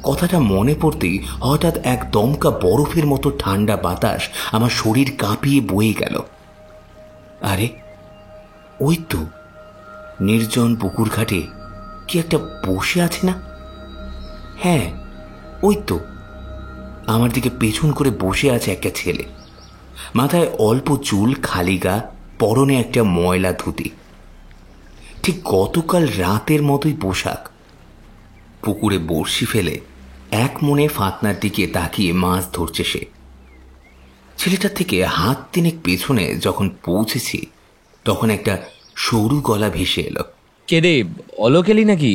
কথাটা মনে পড়তেই হঠাৎ এক দমকা বরফের মতো ঠান্ডা বাতাস আমার শরীর কাঁপিয়ে বয়ে গেল। আরে ওই তো নির্জন পুকুর ঘাটে কি একটা বসে আছে না? হ্যাঁ ওই তো, আমার দিকে পেছন করে বসে আছে একটা ছেলে। মাথায় অল্প চুল, খালি গা, পরনে একটা ময়লা ধুতি, ঠিক গতকাল রাতের মতোই পোশাক। পুকুরে বড়শি ফেলে এক মনে ফাতনার দিকে তাকিয়ে মাছ ধরছে সে। ছেলেটার থেকে হাত তিনেক পেছনে যখন পৌঁছেছি তখন একটা সরু গলা ভেসে এলো। কে রে, অলোক এলি নাকি?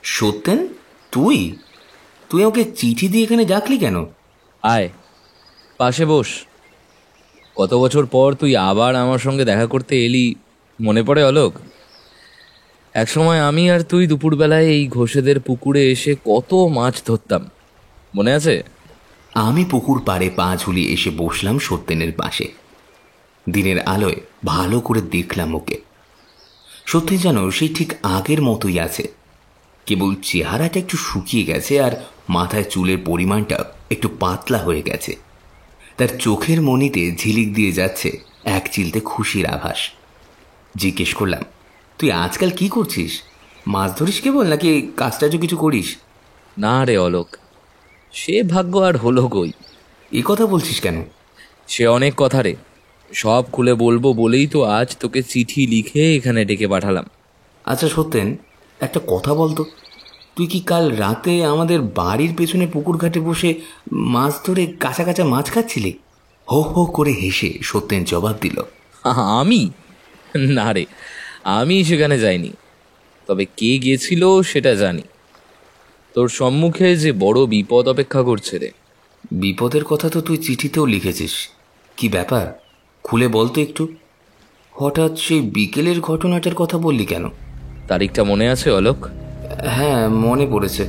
সত্যেন, তুই ওকে চিঠি দিয়ে এখানে ডাকলি কেন? আয় পাশে বস। কত বছর পর তুই আবার আমার সঙ্গে দেখা করতে এলি, মনে পড়ে অলোক? একসময় আমি আর তুই দুপুরবেলায় এই ঘোষেদের পুকুরে এসে কত মাছ ধরতাম, মনে আছে? আমি পুকুর পাড়ে পা ঝুলিয়ে এসে বসলাম সত্যেনের পাশে। দিনের আলোয় ভালো করে দেখলাম ওকে। সত্যি যেন সেই ঠিক আগের মতোই আছে, কেবল চেহারাটা একটু শুকিয়ে গেছে আর মাথায় চুলের পরিমাণটা একটু পাতলা হয়ে গেছে। তার চোখের মনিতে ঝিলিক দিয়ে যাচ্ছে এক চিলতে খুশির আভাস। জিজ্ঞেস করলাম, তুই আজকাল কি করছিস? মাছ ধরিস কেবল, নাকি কাজটাজও কিছু করিস? না রে অলোক, সে ভাগ্য আর হলো কই। এ কথা বলছিস কেন? সে অনেক কথা রে, সব খুলে বলবো বলেই তো আজ তোকে চিঠি লিখে এখানে ডেকে পাঠালাম। আচ্ছা সত্যেন, একটা কথা বলতো, তুই কি কাল রাতে আমাদের বাড়ির পেছনে পুকুর ঘাটে বসে মাছ ধরে কাঁচা কাঁচা মাছ খাচ্ছিলি? হো হো করে হেসে সত্যেন জবাব দিল, আমি? না রে, আমি সেখানে যাইনি, তবে কে গেছিল সেটা জানি। তোর সম্মুখে যে বড় বিপদ অপেক্ষা করছে রে। বিপদের কথা তো তুই চিঠিতেও লিখেছিস, কি ব্যাপার খুলে বলতো একটু। হঠাৎ সেই বিকেলের ঘটনাটার কথা বললি কেন? তারিখটা মনে আছে অলোক? হ্যাঁ মনে পড়েছে,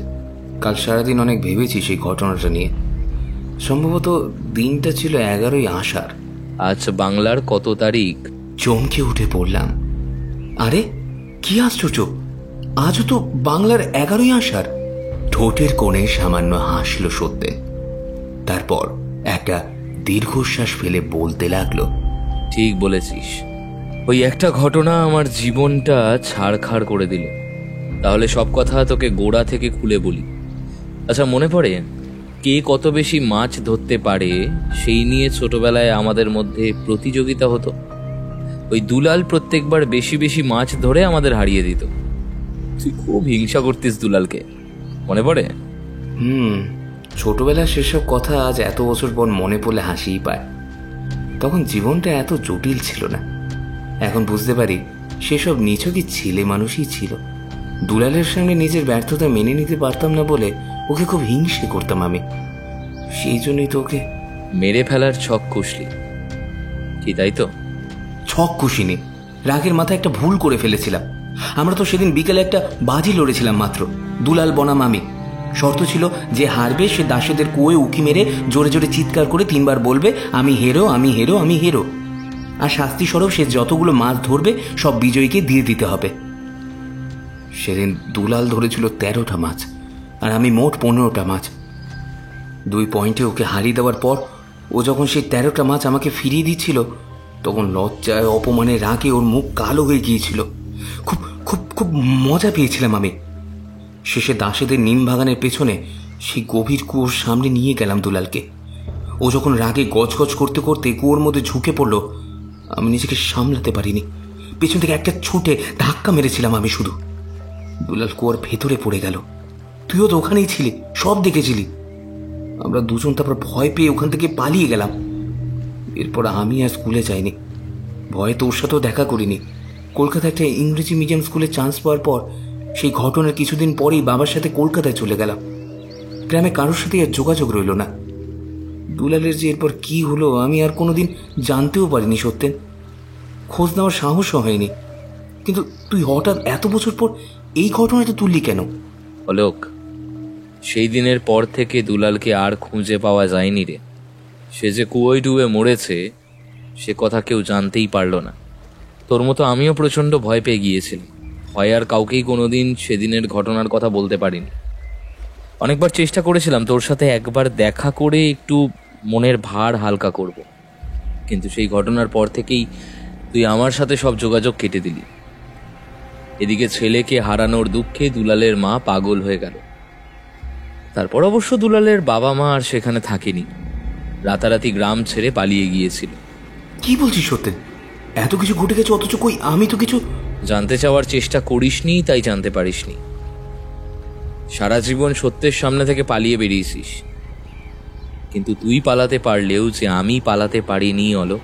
কাল সারাদিন অনেক ভেবেছি সেই ঘটনাটা নিয়ে। সম্ভবত দিনটা ছিল 11ই আষাঢ়। আজ বাংলার কত তারিখ? চমকে উঠে পড়লাম, আরে কি আশ্চর্য, আজও তো বাংলার 11ই আষাঢ়। ঠোঁটের কোণে সামান্য হাসল সত্যেন, তারপর একটা দীর্ঘশ্বাস ফেলে বলতে লাগলো, ঠিক বলেছিস, ওই একটা ঘটনা আমার জীবনটা ছাড়খাড় করে দিল। তাহলে সব কথা তোকে গোড়া থেকে খুলে বলি। আচ্ছা মনে পড়ে কে কত বেশি মাছ ধরতে পারে সেই নিয়ে ছোটবেলায় আমাদের মধ্যে প্রতিযোগিতা হতো। ওই দুলাল প্রত্যেকবার বেশি বেশি মাছ ধরে আমাদের হারিয়ে দিত। তুই খুব হিংসা করতিস দুলালকে, মনে পড়ে? ছোটবেলার সেসব কথা আজ এত বছর পর মনে পড়লে হাসিই পায়। তখন জীবনটা এত জটিল ছিল না। এখন বুঝতে পারি সেসব নিছকই ছেলে মানুষই ছিল। দুলালের সামনে নিজের ব্যর্থতা মেনে নিতে পারতাম না বলে ওকে খুব হিংসে করতাম আমি। সেই জন্যই তো ওকে মেরে ফেলার ছক কষলি। কি তাই তো? ছক কুশিনি, রাগের মাথায় একটা ভুল করে ফেলেছিলাম। আমরা তো সেদিন বিকেলে একটা বাজি লড়েছিলাম মাত্র, দুলাল বনাম আমি। শর্ত ছিল যে হারবে সে দাসেদের কুয়োয় উকি মেরে জোরে জোরে চিৎকার করে 3 বার বলবে, আমি হেরো, আমি হেরো, আমি হেরো। আর শাস্তি স্বরূপ সে যতগুলো মাছ ধরবে সব বিজয়ীকে দিয়ে দিতে হবে। সেদিন দুলাল ধরেছিল 13টা মাছ, আর আমি মোট 15টা মাছ। 2 পয়েন্টে ওকে হারিয়ে দেওয়ার পর ও যখন সেই 13টা মাছ আমাকে ফিরিয়ে দিচ্ছিল, তখন লজ্জায় অপমানে রাগে ওর মুখ কালো হয়ে গিয়েছিল। খুব খুব খুব মজা পেয়েছিলাম আমি। শেষে দাসেদের নিম বাগানের পেছনে সেই গভীর কুয়োর সামনে নিয়ে গেলাম দুলালকে। ও যখন রাগে গজগজ করতে করতে কুয়োর মধ্যে ঝুঁকে পড়ল, আমি নিজেকে সামলাতে পারিনি। পেছন থেকে একটা ছুটে ধাক্কা মেরেছিলাম আমি শুধু। দুলাল কুয়োর ভেতরে পড়ে গেল। তুইও তো ওখানেই ছিলি, সব দেখেছিলি। আমরা দুজন তারপর ভয় পেয়ে ওখান থেকে পালিয়ে গেলাম। এরপর আমি আর স্কুলে যাইনি, ভয়ে তোর সাথেও দেখা করিনি। কলকাতায় একটা ইংরেজি মিডিয়াম স্কুলে চান্স পাওয়ার পর সেই ঘটনার কিছুদিন পরেই বাবার সাথে কলকাতায় চলে গেলাম। গ্রামে কারোর সাথে আর যোগাযোগ রইল না। দুলালের যে এরপর কি হলো আমি আর কোনোদিন জানতেও পারিনি সত্যেন। খোঁজ নেওয়ার সাহসও হয়নি। কিন্তু তুই হঠাৎ এত বছর পর এই ঘটনাটা তুললি কেন? অলোক, সেই দিনের পর থেকে দুলালকে আর খুঁজে পাওয়া যায়নি রে। সে যে কুয়োয় ডুবে মরেছে সে কথা কেউ জানতেই পারল না। তোর মতো আমিও প্রচণ্ড ভয় পেয়ে গিয়েছিলাম। ভয় আর কাউকেই কোনোদিন সেদিনের ঘটনার কথা বলতে পারিনি। অনেকবার চেষ্টা করেছিলাম তোর সাথে একবার দেখা করে একটু মনের ভার হালকা করব, কিন্তু সেই ঘটনার পর থেকেই তুই আমার সাথে সব যোগাযোগ কেটে দিলি। এদিকে ছেলেকে হারানোর দুঃখে দুলালের মা পাগল হয়ে গেল। তারপর অবশ্য দুলালের বাবা মা আর সেখানে থাকেনি, রাতারাতি গ্রাম ছেড়ে পালিয়ে গিয়েছিল। কি বলছিস সত্যেন? এত কিছু ঘটে গেছে অথচ কই আমি তো কিছু জানতে চাওয়ার চেষ্টা করিসনি, তাই জানতে পারিসনি। সারা জীবন সত্যের সামনে থেকে পালিয়ে বেরিয়েছিস, কিন্তু তুই পালাতে পারলেও যে আমি পালাতে পারিনি অলোক।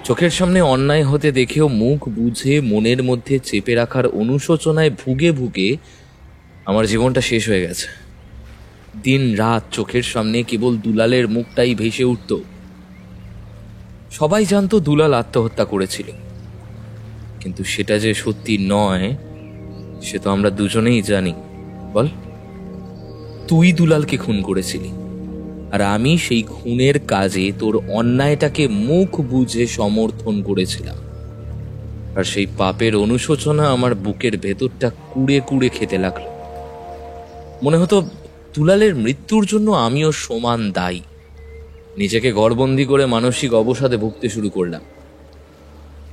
চোখের সামনে অন্যায় হতে দেখেও মুখ বুঝে মনের মধ্যে চেপে রাখার অনুশোচনায় ভুগে ভুগে আমার জীবনটা শেষ হয়ে গেছে। দিন রাত চোখের সামনে কেবল দুলালের মুখটাই ভেসে উঠত। সবাই জানতো দুলাল আত্মহত্যা করেছিল, কিন্তু সেটা যে সত্যি নয় সে তো আমরা দুজনেই জানি। বল, তুই দুলালকে খুন করেছিলি, আর আমি সেই খুনের কাজে তোর অন্যায়টাকে মুখ বুঝে সমর্থন করেছিলাম। আর সেই পাপের অনুশোচনা আমার বুকের ভেতরটা কুড়ে কুড়ে খেতে লাগলো। মনে হতো দুলালের মৃত্যুর জন্য আমিও সমান দায়ী। নিজেকে ঘরবন্দি করে মানসিক অবসাদে ভুগতে শুরু করলাম।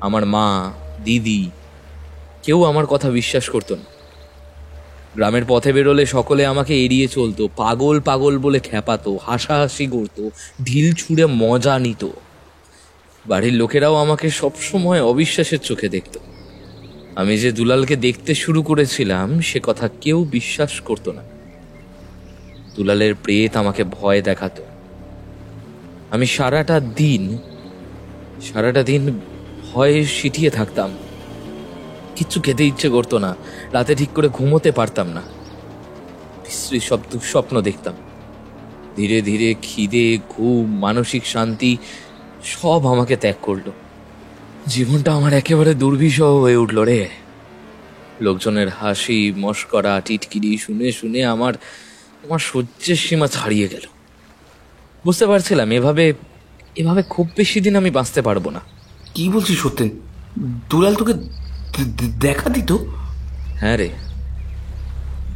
আমার মা, দিদি কেউ আমার কথা বিশ্বাস করতো না। গ্রামের পথে বেরোলে সকলে আমাকে এড়িয়ে চলতো, পাগল পাগল বলে খ্যাপাতো, হাসাহাসি করতো, ঢিল ছুঁড়ে মজা নিত। বাড়ির লোকেরাও আমাকে সবসময় অবিশ্বাসের চোখে দেখত। আমি যে দুলালকে দেখতে শুরু করেছিলাম সে কথা কেউ বিশ্বাস করতো না। দুলালের প্রেত আমাকে ভয় দেখাতো। আমি সারাটা দিন ভয়ে সিটিয়ে থাকতাম। কিচ্ছু খেতে ইচ্ছে করতো না, রাতে ঠিক করে ঘুমোতে পারতাম না। বিশ্রী সব দুঃস্বপ্ন দেখতাম। ধীরে ধীরে খিদে, ঘুম, মানসিক শান্তি সব আমাকে ত্যাগ করলো। জীবনটা আমার একেবারে দুর্বিষহ হয়ে উঠল রে। লোকজনের হাসি, মশকরা, টিটকিরি শুনে শুনে আমার সহ্যের সীমা ছাড়িয়ে গেল। বুঝতে পারছিলাম এভাবে খুব বেশি দিন আমি বাঁচতে পারবো না। কি বলছিস সত্যেন? দুলাল তোকে দেখা দিত? হ্যাঁ রে,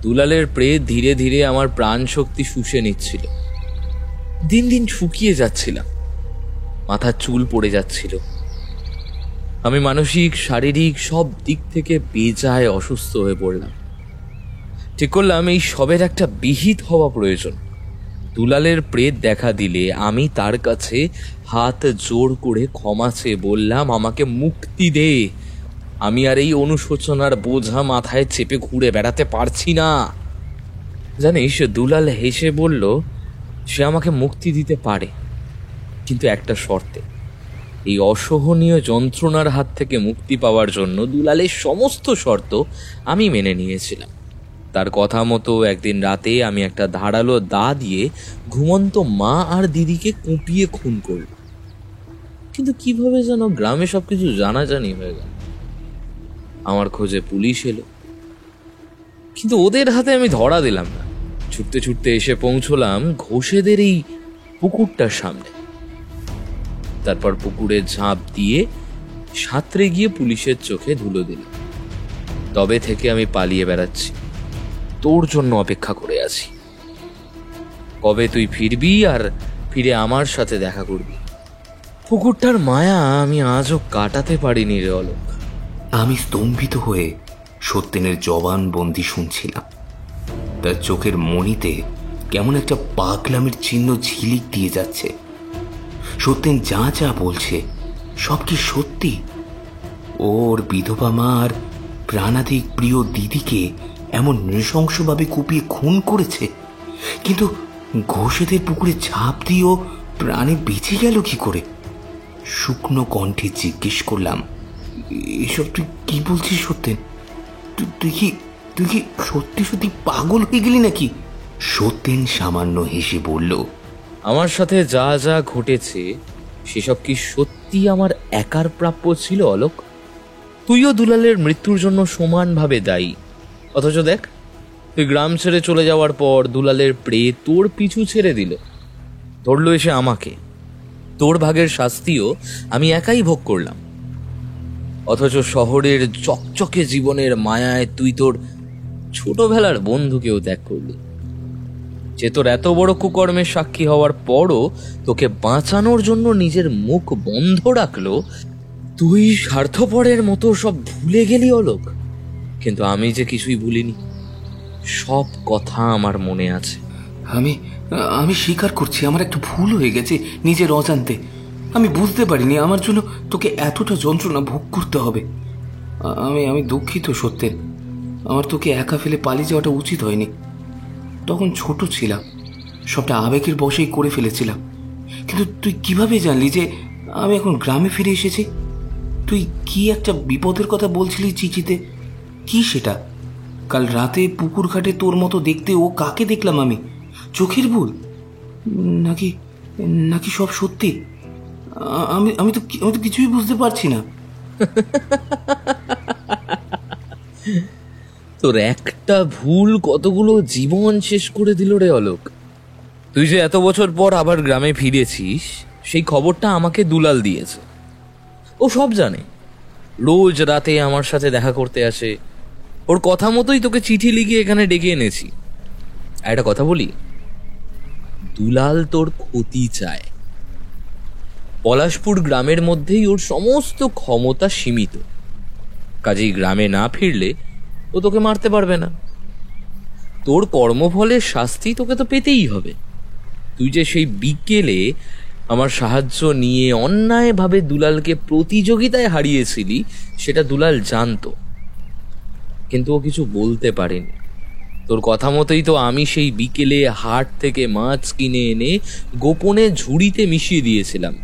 দুলালের প্রেত ধীরে ধীরে আমার প্রাণ শক্তি শুষে নিচ্ছিল। দিন দিন শুকিয়ে যাচ্ছিলাম, মাথার চুল পড়ে যাচ্ছিল। আমি মানসিক, শারীরিক সব দিক থেকে বেজায় অসুস্থ হয়ে পড়লাম। ঠিক করলাম এই সবের একটা বিহিত হওয়া প্রয়োজন। দুলালের প্রেত দেখা দিলে আমি তার কাছে হাত জোর করে ক্ষমা চেয়ে বললাম, আমাকে মুক্তি দে। আমি আর এই অনুশোচনার বোঝা মাথায় চেপে ঘুরে বেড়াতে পারছি না। জানিস, দুলাল হেসে বলল সে আমাকে মুক্তি দিতে পারে, কিন্তু একটা শর্তে। এই অসহনীয় যন্ত্রণার হাত থেকে মুক্তি পাওয়ার জন্য দুলালের সমস্ত শর্ত আমি মেনে নিয়েছিলাম। তার কথা মতো একদিন রাতে আমি একটা ধারালো দা দিয়ে ঘুমন্ত মা আর দিদিকে কুপিয়ে খুন করব। কিন্তু কিভাবে যেন গ্রামে সবকিছু জানাজানি হয়ে গেল। আমার খোঁজে পুলিশ এলো, কিন্তু ওদের হাতে আমি ধরা দিলাম না। ছুটতে ছুটতে এসে পৌঁছলাম ঘোষেদের এই পুকুরটার সামনে। তারপর পুকুরে ঝাঁপ দিয়ে সাঁতরে গিয়ে পুলিশের চোখে ধুলো দিল। তবে থেকে আমি পালিয়ে বেড়াচ্ছি, তোর জন্য অপেক্ষা করে আছি। কবে তুই ফিরবি আর ফিরে আমার সাথে দেখা করবি। পুকুরটার মায়া আমি আজও কাটাতে পারিনি রে অলোক। আমি স্তম্ভিত হয়ে সত্যেনের জবানবন্দি শুনছিলাম। তার চোখের মণিতে কেমন একটা পাগলামের চিহ্ন ঝিলিক দিয়ে যাচ্ছে। সত্যেন যা যা বলছে সব কি সত্যি? ওর বিধবা মা আর প্রাণাধিক প্রিয় দিদিকে এমন নৃশংসভাবে কুপিয়ে খুন করেছে, কিন্তু ঘোষেদের পুকুরে ঝাঁপ দিয়েও প্রাণে বেঁচে গেল কি করে? শুকনো কণ্ঠে জিজ্ঞেস করলাম, এসব তুই কি বলছিস সত্যেন? তুই কি সত্যি সত্যি পাগল হয়ে গেলি নাকি? সত্যেন সামান্য হেসে বলল, আমার সাথে যা যা ঘটেছে সেসব কি সত্যি আমার একার প্রাপ্য ছিল অলোক? তুইও দুলালের মৃত্যুর জন্য সমানভাবে দায়ী। অথচ দেখ, তুই গ্রাম ছেড়ে চলে যাওয়ার পর দুলালের প্রেত তোর পিছু ছেড়ে দিল, ধরলো এসে আমাকে। তোর ভাগের শাস্তিও আমি একাই ভোগ করলাম। অথচ শহরের চকচকে জীবনের মায়ায় তুই তোর ছোটবেলার বন্ধুকেও ত্যাগ করলি। যে তোর এত বড় কুকর্মের সাক্ষী হওয়ার পরও তোকে বাঁচানোর জন্য নিজের মুখ বন্ধ রাখলো, তুই স্বার্থপরের মতো সব ভুলে গেলি অলোক। কিন্তু আমি যে কিছুই ভুলিনি, সব কথা আমার মনে আছে। আমি স্বীকার করছি, আমার একটা ভুল হয়ে গেছে নিজের অজান্তে। আমি বুঝতে পারিনি আমার জন্য তোকে এতটা যন্ত্রণা ভোগ করতে হবে। আমি দুঃখিত সত্যেন। আমার তোকে একা ফেলে পালিয়ে যাওয়াটা উচিত হয়নি। তখন ছোট ছিলাম, সবটা আবেগের বশেই করে ফেলেছিলাম। কিন্তু তুই কিভাবে জানলি যে আমি এখন গ্রামে ফিরে এসেছি? তুই কি একটা বিপদের কথা বলছিলি চিঠিতে? কি সেটা? কাল রাতে পুকুর ঘাটে তোর মতো দেখতে ও কাকে দেখলাম আমি? চোখের ভুল নাকি নাকি সব সত্যি? আমি তো কিছুই বুঝতে পারছি না। তোর একটা ভুল কতগুলো জীবন শেষ করে দিল রে অলোক। তুই যে এত বছর পর আবার গ্রামে ফিরেছিস, সেই খবরটা আমাকে দুলাল দিয়েছে। ও সব জানে, রোজ রাতে আমার সাথে দেখা করতে আসে। ওর কথা মতোই তোকে চিঠি লিখে এখানে ডেকে এনেছি। একটা কথা বলি, দুলাল তোর ক্ষতি চায়। পলাশপুর গ্রামের মধ্যেই ওর সমস্ত ক্ষমতা সীমিত। কাজেই গ্রামে না ফিরলে ও তোকে মারতে পারবে না। তোর কর্মফলের শাস্তি তোকে তো পেতেই হবে। তুই যে সেই বিকেলে আমার সাহায্য নিয়ে অন্যায়ভাবে দুলালকে প্রতিযোগিতায় হারিয়েছিলি, সেটা দুলাল জানতো, কিন্তু ও কিছু বলতে পারেনি। তোর কথা মতোই তো আমি সেই বিকেলে হাট থেকে মাছ কিনে এনে গোপনে ঝুড়িতে মিশিয়ে দিয়েছিলাম।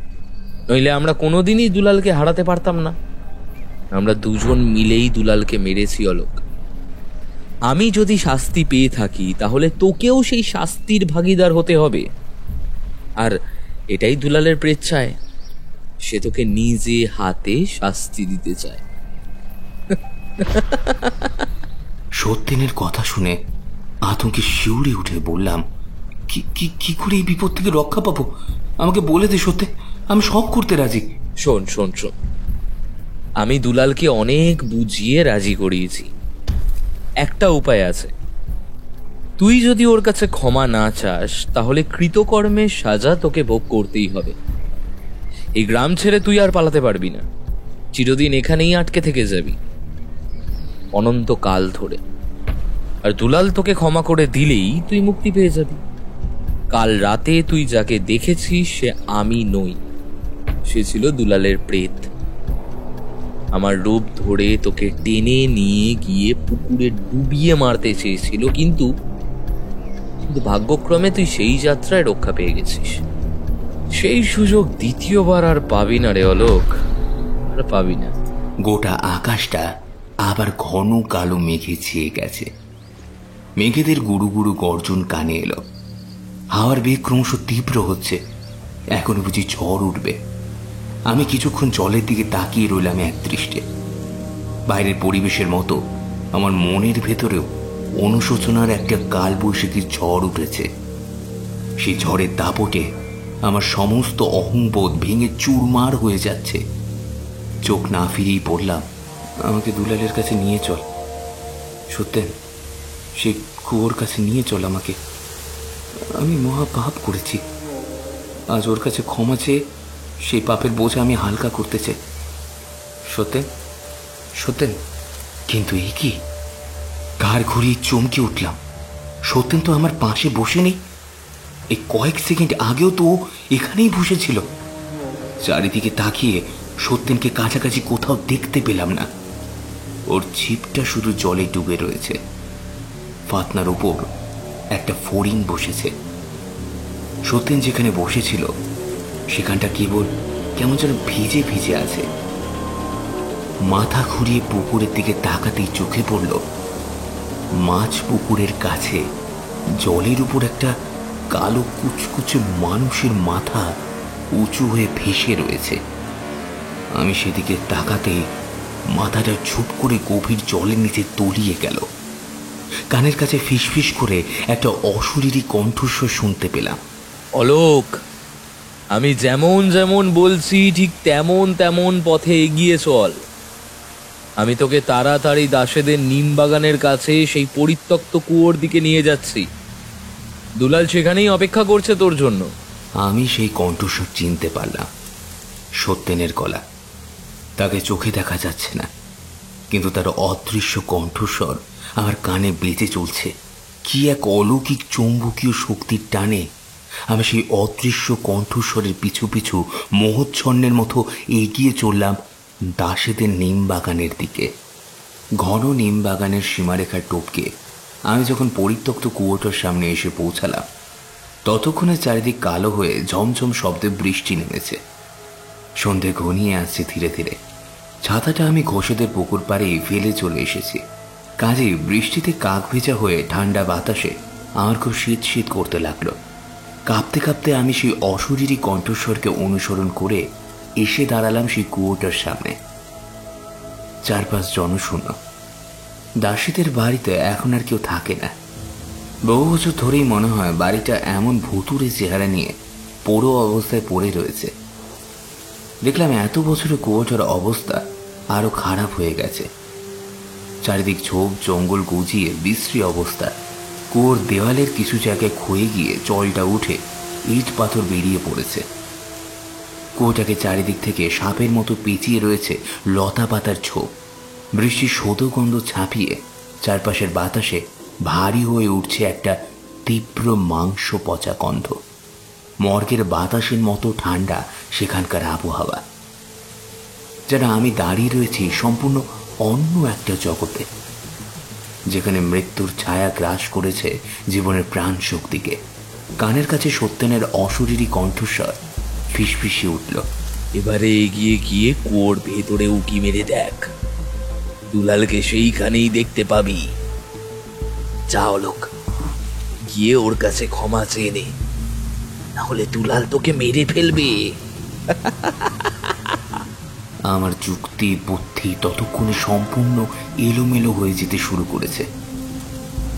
নইলে আমরা কোনোদিনই দুলালকে হারাতে পারতাম না। আমরা দুজন মিলেই দুলালকে মেরেছি অলোক। আমি যদি শাস্তি পেয়ে থাকি, তাহলে তোকেও সেই শাস্তির ভাগিদার হতে হবে। আর এটাই দুলালের প্রেত চায়। সে তোকে নিজে হাতে শাস্তি দিতে চায়। সত্যেনের কথা শুনে আতঙ্কে শিউরে উঠে বললাম, কি করে এই বিপদ থেকে রক্ষা পাবো? আমাকে বলে দে সত্যি, আমি সব করতে রাজি। শোন, আমি দুলালকে অনেক বুঝিয়ে রাজি করিয়েছি। একটা উপায় আছে। তুই যদি ওর কাছে ক্ষমা না চাস, তাহলে কৃতকর্মের সাজা তোকে ভোগ করতেই হবে। এই গ্রাম ছেড়ে তুই আর পালাতে পারবি না। চিরদিন এখানেই আটকে থেকে যাবি, অনন্তকাল ধরে। আর দুলাল তোকে ক্ষমা করে দিলেই তুই মুক্তি পেয়ে যাবি। কাল রাতে তুই যাকে দেখেছিস সে আমি নই, সে ছিল দুলালের প্রেত। আমার রূপ ধরে তোকে টেনে নিয়ে গিয়ে পুকুরে ডুবিয়ে মারতে চেয়েছিল, কিন্তু ভাগ্যক্রমে তুই সেই যাত্রায় রক্ষা পেয়ে গেছিস। সেই সুযোগ দ্বিতীয়বার আর পাবি না রে অলোক, আর পাবি না। গোটা আকাশটা আবার ঘন কালো মেঘে ছেয়ে গেছে। মেঘেদের গুরু গুরু গর্জন কানে এলো। হাওয়ার বেগ ক্রমশ তীব্র হচ্ছে। এখনো বুঝি ঝড় উঠবে। আমি কিছুক্ষণ জলের দিকে তাকিয়ে রইলাম একদৃষ্টে। বাইরের পরিবেশের মতো আমার মনের ভেতরেও অনুশোচনার একটা কালবৈশাখীর ঝড় উঠেছে। সেই ঝড়ের দাপটে আমার সমস্ত অহংবোধ ভেঙে চুরমার হয়ে যাচ্ছে। চোখ না ফিরিয়েই পড়লাম, আমাকে দুলালের কাছে নিয়ে চল সত্যেন, সে কুয়োর কাছে নিয়ে চল আমাকে। আমি মহা পাপ করেছি, আজ ওর কাছে ক্ষমা চেয়ে সেই পাপের বোঝা আমি হালকা করতে চাই। সত্যেন, সত্যেন। কিন্তু এই কি? ঘাড় ঘুরিয়ে চমকে উঠলাম। সত্যেন তো আমার পাশে বসে নেই। এই কয়েক সেকেন্ড আগেও তো এখানেই বসেছিল। চারিদিকে তাকিয়ে সত্যেনকে কাছাকাছি কোথাও দেখতে পেলাম না। ওর ছিপটা শুধু জলে ডুবে রয়েছে। ফাতনার উপর একটা ফড়িং বসেছে। সত্যেন যেখানে বসেছিল সেখানটা কেবল কেমন যেন ভিজে ভিজে আছে। মাথা ঘুরিয়ে পুকুরের দিকে তাকাতেই চোখে পড়ল মাছ পুকুরের কাছে জলের উপর একটা কালো কুচকুচে মানুষের মাথা উঁচু হয়ে ভেসে রয়েছে। আমি সেদিকে তাকাতে মাথাটা ঝুপ করে গভীর জলের নিচে তলিয়ে গেল। কানের কাছে ফিসফিস করে একটা অশরীরী কণ্ঠস্বর শুনতে পেলাম। অলোক, আমি যেমন যেমন বলছি ঠিক তেমন তেমন পথে এগিয়ে চল। আমি তোকে তাড়াতাড়ি দাসেদের নিম বাগানের কাছে সেই পরিত্যক্ত কুয়োর দিকে নিয়ে যাচ্ছি। দুলাল সেখানেই অপেক্ষা করছে তোর জন্য। আমি সেই কণ্ঠস্বর চিনতে পারলাম। সত্যেনের গলা। তাকে চোখে দেখা যাচ্ছে না, কিন্তু তার অদৃশ্য কণ্ঠস্বর আমার কানে বেজে চলছে। কি এক অলৌকিক চৌম্বকীয় শক্তির টানে আমি সেই অদৃশ্য কণ্ঠস্বরের পিছু পিছু মোহচ্ছন্নের মতো এগিয়ে চললাম দাসেদের নিম বাগানের দিকে। ঘন নিম বাগানের সীমারেখার টপকে আমি যখন পরিত্যক্ত কুয়োটার সামনে এসে পৌঁছালাম, ততক্ষণে চারিদিক কালো হয়ে ঝমঝম শব্দে বৃষ্টি নেমেছে। সন্ধে ঘনিয়ে আসছে ধীরে ধীরে। ছাতাটা আমি ঘোষেদের পুকুর পাড়ে ফেলে চলে এসেছি। কাজেই বৃষ্টিতে কাক ভেজা হয়ে ঠান্ডা বাতাসে আমার খুব শীত শীত করতে লাগলো। কাঁপতে কাঁপতে আমি সেই অশরীরী কণ্ঠস্বরকে অনুসরণ করে এসে দাঁড়ালাম সেই কুয়োটার সামনে। চারপাশ জনশূন্য। দাসীদের বাড়িতে এখন আর কেউ থাকে না। বহু বছর ধরেই মনে হয় বাড়িটা এমন ভুতুড়ে চেহারা নিয়ে পোড়ো অবস্থায় পড়ে রয়েছে। দেখলাম এত বছরে কুয়োটার অবস্থা আরো খারাপ হয়ে গেছে। চারিদিক ঝোপ জঙ্গল গজিয়ে বিশ্রী অবস্থা। কুয়োর দেওয়ালের কিছু জায়গায় ক্ষয়ে গিয়ে জলটা উঠে ইট পাথর বেরিয়ে পড়েছে। কুয়োটাকে চারিদিক থেকে সাপের মতো পেঁচিয়ে রয়েছে লতা পাতার ঝোপ। বৃষ্টির শোধ গন্ধ ছাপিয়ে চারপাশের বাতাসে ভারী হয়ে উঠছে একটা তীব্র মাংস পচা গন্ধ। মর্গের বাতাসের মতো ঠান্ডা সেখানকার আবহাওয়া। যেন আমি দাঁড়িয়ে রয়েছি সম্পূর্ণ অন্য একটা জগতে, যেখানে মৃত্যুর ছায়া গ্রাস করেছে জীবনের প্রাণ শক্তিকে। কানের কাছে সত্যেনের অশরীরী কণ্ঠস্বর ফিসফিসিয়ে উঠল, এবারে এগিয়ে গিয়ে কুয়োর ভেতরে উকি মেরে দেখ, দুলালকে সেইখানেই দেখতে পাবি। যা অলোক, গিয়ে ওর কাছে ক্ষমা চেয়ে নে, নাহলে দুলাল তোকে মেরে ফেলবে। আমার যুক্তি বুদ্ধি ততক্ষণে সম্পূর্ণ এলোমেলো হয়ে যেতে শুরু করেছে।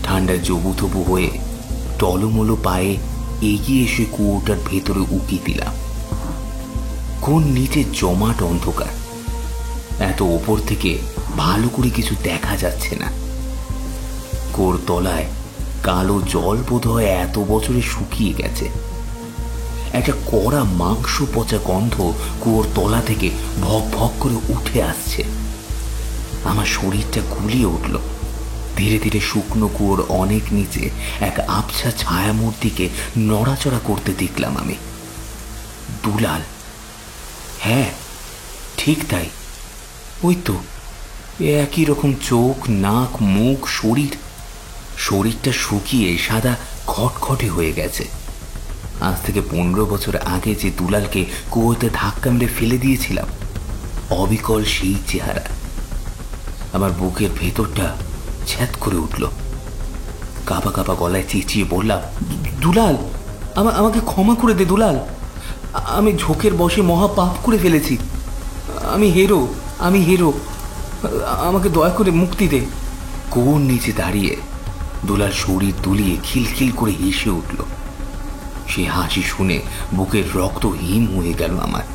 ঠান্ডা জবুথবু হয়ে টলমলো পায়ে এগিয়ে এসে কুয়োটার ভেতরে উকি দিলাম। কোন নিচে জমাট অন্ধকার। এত ওপর থেকে ভালো করে কিছু দেখা যাচ্ছে না। কুয়োর তলায় কালো জল বোধ হয় এত বছরে শুকিয়ে গেছে। একটা কড়া মাংস পচা গন্ধ কুয়োর তলা থেকে ভক ভক করে উঠে আসছে। আমার শরীরটা গুলিয়ে উঠল। ধীরে ধীরে শুকনো কুয়োর অনেক নিচে এক আবছা ছায়ামূর্তিকে নড়াচড়া করতে দেখলাম আমি। দুলাল। হ্যাঁ, ঠিক তাই। ওই তো একই রকম চোখ, নাক, মুখ, শরীরটা শুকিয়ে সাদা খটখটে হয়ে গেছে। আজ থেকে 15 বছর আগে যে দুলালকে কুয়োতে ধাক্কা মেরে ফেলে দিয়েছিলাম, অবিকল সেই চেহারা। আমার বুকের ভেতরটা ছ্যাদ করে উঠল। কাঁপা কাঁপা গলায় চেঁচিয়ে বললাম, দুলাল, আমাকে ক্ষমা করে দে দুলাল। আমি ঝোঁকের বশে মহা পাপ করে ফেলেছি। আমি হিরো, আমাকে দয়া করে মুক্তি দে। কোন নিচে দাঁড়িয়ে দুলার শরীর দুলিয়ে খিলখিল করে হেসে উঠল। সে হাসি শুনে বুকের রক্ত হিম হয়ে গেল আমার।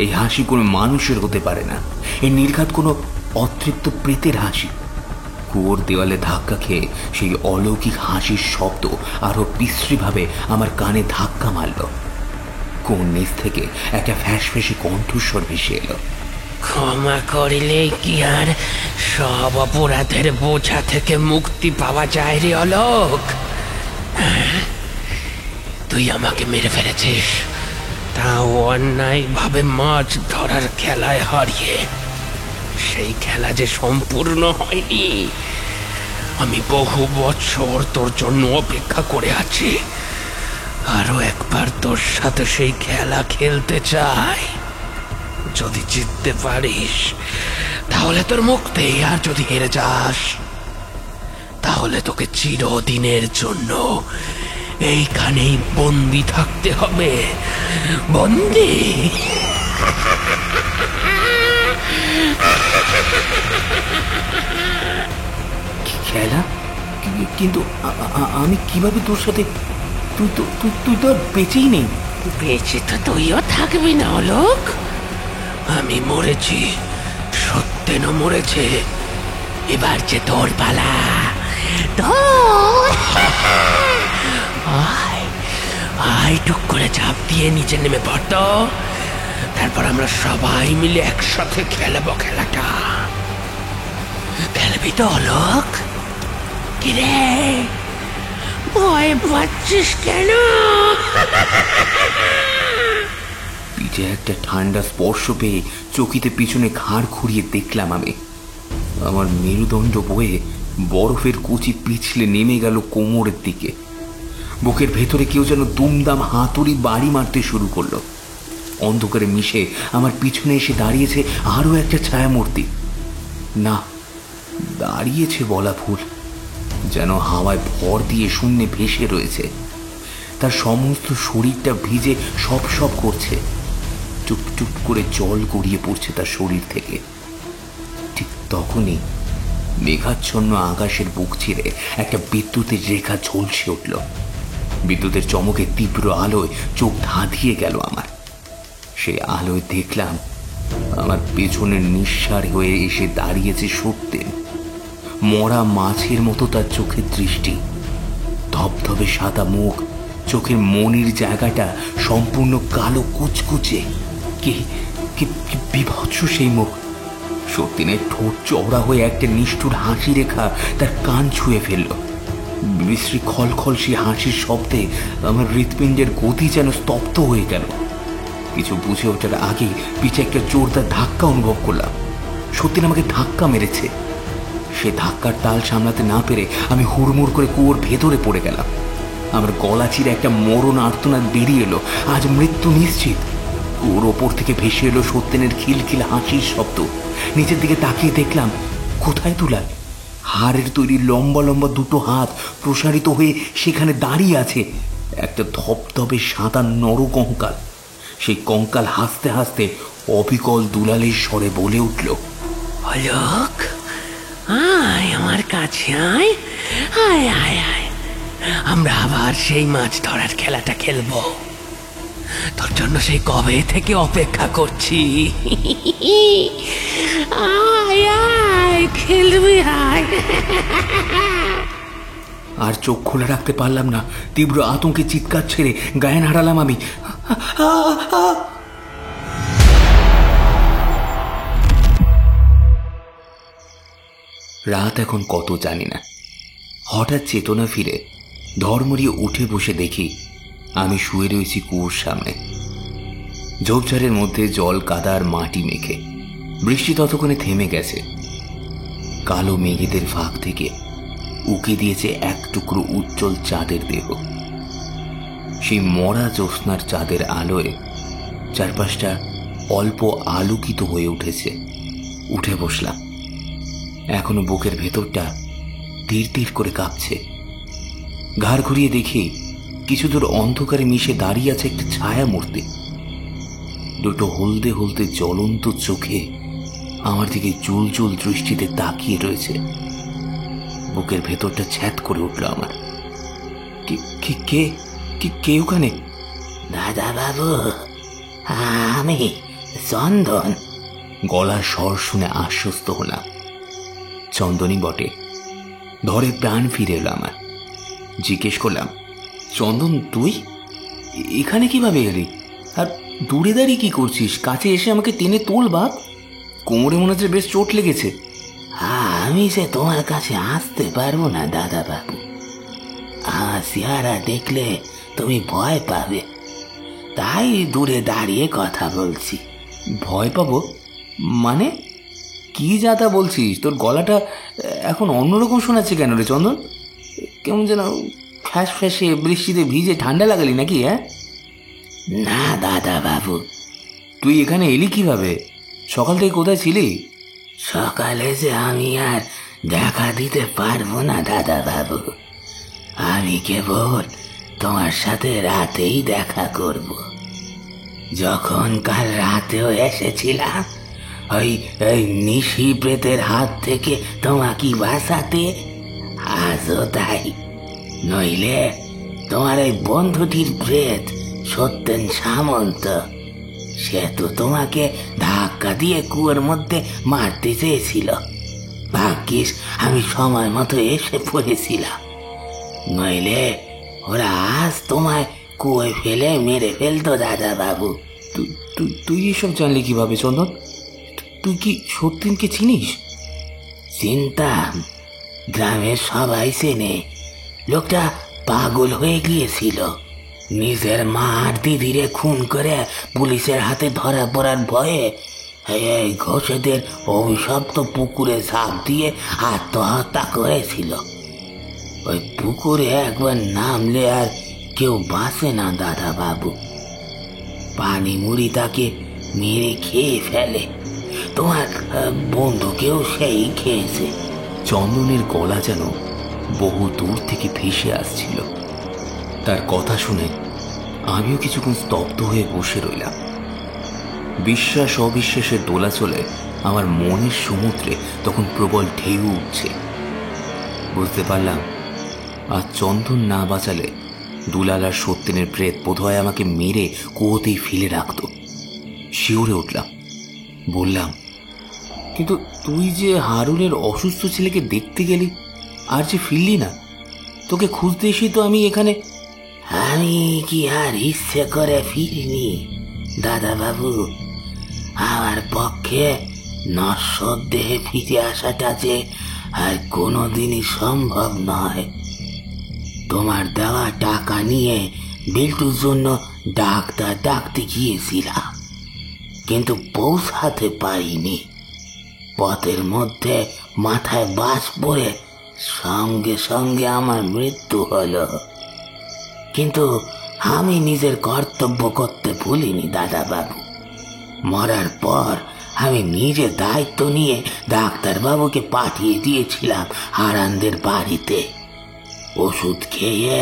এই হাসি কোনো মানুষের হতে পারে না, এর নির্ঘাত কোনো অতৃপ্ত প্রেতের হাসি। কুয়োর দেওয়ালে ধাক্কা খেয়ে সেই অলৌকিক হাসির শব্দ আরো বিশ্রীভাবে আমার কানে ধাক্কা মারল। কোন নিচ থেকে একটা ফ্যাঁসে কণ্ঠস্বর ভেসে এলো। ক্ষমা করিলে কি আর সব অপরাধের বোঝা থেকে মুক্তি পাওয়া যায় রে অলোক? তুই আমাকে মেরে ফেলেছিস, তাও অন্যায় ভাবে মাছ ধরার খেলায় হারিয়ে। সেই খেলা যে সম্পূর্ণ হয়নি। আমি বহু বছর তোর জন্য অপেক্ষা করে আছি। আরো একবার তোর সাথে সেই খেলা খেলতে চাই। যদি জিততে পারিস তাহলে তোর মুক্তি, আর যদি হেরে যাস তাহলে তোকে চিরদিনের জন্য এইখানেই বন্দি থাকতে হবে। বন্দি। খেলা? কিন্তু আমি কিভাবে তোর সাথে? তুই তো আর বেঁচেই নেই। বেঁচে তো তুইও থাকবি না অলোক। আমি মরেছি, সত্যেনও মরেছে। এবার যে তোর পালা। আয় টুক করে চাপ দিয়ে নিচে নেমে পড়ত, তারপর আমরা সবাই মিলে একসাথে খেলবো খেলাটা। খেলবি তো অলোক? কিরে ভয় পাচ্ছিস কেন? পিঠে একটা ঠান্ডা স্পর্শ পেয়ে চকিতে পিছনে ঘাড় ঘুরিয়ে দেখলাম আমি। আমার মেরুদণ্ড বয়ে বরফের কুচি পিছলে নেমে গেল কোমরের দিকে। বুকের ভেতরে কেউ যেন দুমদাম হাতুড়ি বাড়ি মারতে শুরু করলো। অন্ধকারে মিশে আমার পিছনে এসে দাঁড়িয়েছে আরো একটা ছায়ামূর্তি। না, দাঁড়িয়েছে বলা ভুল, যেন হাওয়ায় ভর দিয়ে শূন্যে ভেসে রয়েছে। তার সমস্ত শরীরটা ভিজে সপ করছে। চুপ করে জল গড়িয়ে পড়ছে তার শরীর থেকে। ঠিক তখনই মেঘাচ্ছন্ন আকাশের বুক চিরে একটা বিদ্যুতের রেখা ঝলসে উঠল। বিদ্যুতের চমকে তীব্র আলোয় চোখ ধাঁধিয়ে গেল আমার। সেই আলোয় দেখলাম আমার পেছনের নিঃশ্বাস হয়ে এসে দাঁড়িয়েছে সত্যেন। মরা মাছের মতো তার চোখের দৃষ্টি, ধবধবে সাদা মুখ, চোখের মনির জায়গাটা সম্পূর্ণ কালো কুচকুচে। কি বিভৎস সেই মুখ! সত্যিনের ঠোঁট চওড়া হয়ে একটা নিষ্ঠুর হাসি রেখা তার কান ছুঁয়ে ফেলল। বিশ্রী খলখল সেই হাসির শব্দে আমার হৃৎপিণ্ডের গতি যেন স্তব্ধ হয়ে গেল। কিছু বুঝে ওঠার আগে পিছে একটা জোরদার ধাক্কা অনুভব করলাম। সত্যিন আমাকে ধাক্কা মেরেছে। সে ধাক্কার তাল সামলাতে না পেরে আমি হুড়মুড় করে কুয়োর ভেতরে পড়ে গেলাম। আমার গলা চিরে একটা মরণ আর্তনাদ বেরিয়ে এলো। আজ মৃত্যু নিশ্চিত। কুয়োর ওপর থেকে ভেসে এলো সত্যেনের খিলখিল হাসির শব্দ। নিচের দিকে তাকিয়ে দেখলাম, কোথায় তুলায় হাড়ের তৈরি লম্বা লম্বা দুটো হাত প্রসারিত হয়ে সেখানে দাঁড়িয়ে আছে। একটা ধবধবে সাদা নরকঙ্কাল। সেই কঙ্কাল হাসতে হাসতে অবিকল দুলালের স্বরে বলে উঠল, অলোক, আয় আমার কাছে, আয় আয় আয় আয়। আমরা আবার সেই মাছ ধরার খেলাটা খেলবো। তোর জন্য সেই কবে থেকে অপেক্ষা করছি। আয় আয়, খেলবি আয়। আর চোখ খোলা রাখতে পারলাম না। তীব্র আতঙ্কে চিৎকার ছেড়ে গায়েন হারালাম আমি। রাত এখন কত জানি না। হঠাৎ চেতনা ফিরে ধর্মরিয়ে উঠে বসে দেখি আমি শুয়ে রয়েছি কুয়োর সামনে। ঝোপঝাড়ের মধ্যে জল কাদার মাটি মেখে। বৃষ্টি ততক্ষণে থেমে গেছে। কালো মেঘেদের ফাঁক থেকে উকি দিয়েছে এক টুকরো উজ্জ্বল চাঁদের দেহ। সেই মরা জ্যোৎস্নার চাঁদের আলোয় চারপাশটা অল্প আলোকিত হয়ে উঠেছে। উঠে বসলাম। এখনো বুকের ভেতরটা তীর তীর করে কাঁপছে। ঘাড় ঘুরিয়ে দেখি কিছু দূর অন্ধকারে মিশে দাঁড়িয়ে আছে একটা ছায়া মূর্তি। দুটো হলদে হলদে জ্বলন্ত চোখে আমার দিকে জুল জুল দৃষ্টিতে তাকিয়ে রয়েছে। বুকের ভেতরটা ছ্যাদ করে উঠল আমার। কে ওখানে? দাদা বাবু, আমি চন্দন। গলার স্বর শুনে আশ্বস্ত হলাম। চন্দনই বটে। ধরে প্রাণ ফিরে এলো আমার। জিজ্ঞেস করলাম, চন্দন তুই এখানে কিভাবে এলি? আর দূরে দাঁড়িয়ে কি করছিস? কাছে এসে আমাকে টেনে তোল বাপ, কোমরে মনে হচ্ছে বেশ চোট লেগেছে। আমি যে তোমার কাছে আসতে পারবো না দাদা বাবু। আমার চেহারা দেখলে তুমি ভয় পাবে, তাই দূরে দাঁড়িয়ে কথা বলছি। ভয় পাবো মানে? কি যা তা বলছিস? তোর গলাটা এখন অন্যরকম শোনাচ্ছে কেন রে চন্দন? কেমন যেন ফ্যাস ফ্যাসে বৃষ্টিতে ভিজে ঠান্ডা লাগালি নাকি? হ্যাঁ না দাদা বাবু। তুই এখানে এলি কিভাবে? সকাল থেকে কোথায় ছিলি? সকালে যে আমি আর দেখা দিতে পারবো না দাদা বাবু। আমি কেবল তোমার সাথে রাতেই দেখা করব। যখন কাল রাতেও এসেছিলাম ওই নিশি প্রেতের হাত থেকে তোমাকে বাঁচাতে, আজও তাই। নইলে তোমার এই বন্ধুটির প্রেত সত্যেন সামন্ত, সে তো তোমাকে ধাক্কা দিয়ে কুয়োর মধ্যে মারতে চেয়েছিল। ভাগ্যিস আমি সময় মতো এসে পড়েছিলাম, নইলে ওরা আজ তোমায় কুয়োয় ফেলে মেরে ফেলতো দাদা বাবু। তুই এসব জানলি কিভাবে চন্দন? তুই কি সত্যিনকে চিনিস? চিনতাম, গ্রামের সবাই চেনে। লোকটা পাগল হয়ে গিয়েছিল। নিজের মা আর দিদিরে খুন করে পুলিশের হাতে ধরা পড়ার ভয়ে এই ঘোষেদের অভিশপ্ত পুকুরে ঝাঁপ দিয়ে আত্মহত্যা করেছিল। ওই পুকুরে একবার নামলে আর কেউ বাঁচে না দাদা বাবু। পানি মুড়ি তাকে মেরে খেয়ে ফেলে। তোমার বন্ধুকেও সেই খেয়েছে। চন্দনের গলা যেন বহু দূর থেকে ভেসে আসছিল। তার কথা শুনে আমিও কিছুক্ষণ স্তব্ধ হয়ে বসে রইলাম। বিশ্বাস অবিশ্বাসের দোলাচলে আমার মনের সমুদ্রে তখন প্রবল ঢেউ উঠছে। বুঝতে পারলাম আর চন্দন না বাঁচালে দুলাল আর সত্যেনের প্রেত বোধহয় আমাকে মেরে কুয়োতেই ফেলে রাখত। শিউরে উঠলাম, বললাম, কিন্তু তুই যে হারুনের অসুস্থ ছেলেকে দেখতে গেলি আর যে ফিরলি না, তোকে খুঁজতে এসে তো আমি এখানে। আমি কি আর ইচ্ছে করে ফিরিনি দাদা বাবু? আমার পক্ষে নশ্বর দেহে ফিরে আসাটা যে আর কোনোদিনই সম্ভব নয়। তোমার দেওয়া টাকা নিয়ে বিল্টুর জন্য ডাক্তার ডাকতে গিয়েছিলাম, কিন্তু পৌঁছাতে পারিনি। পথের মধ্যে মাথায় বাজ পড়ে সঙ্গে সঙ্গে আমার মৃত্যু হলো। কিন্তু আমি নিজের কর্তব্য করতে ভুলিনি দাদা বাবু। মরার পর আমি নিজে দায়িত্ব নিয়ে ডাক্তারবাবুকে পাঠিয়ে দিয়েছিলাম হারানদের বাড়িতে। ওষুধ খেয়ে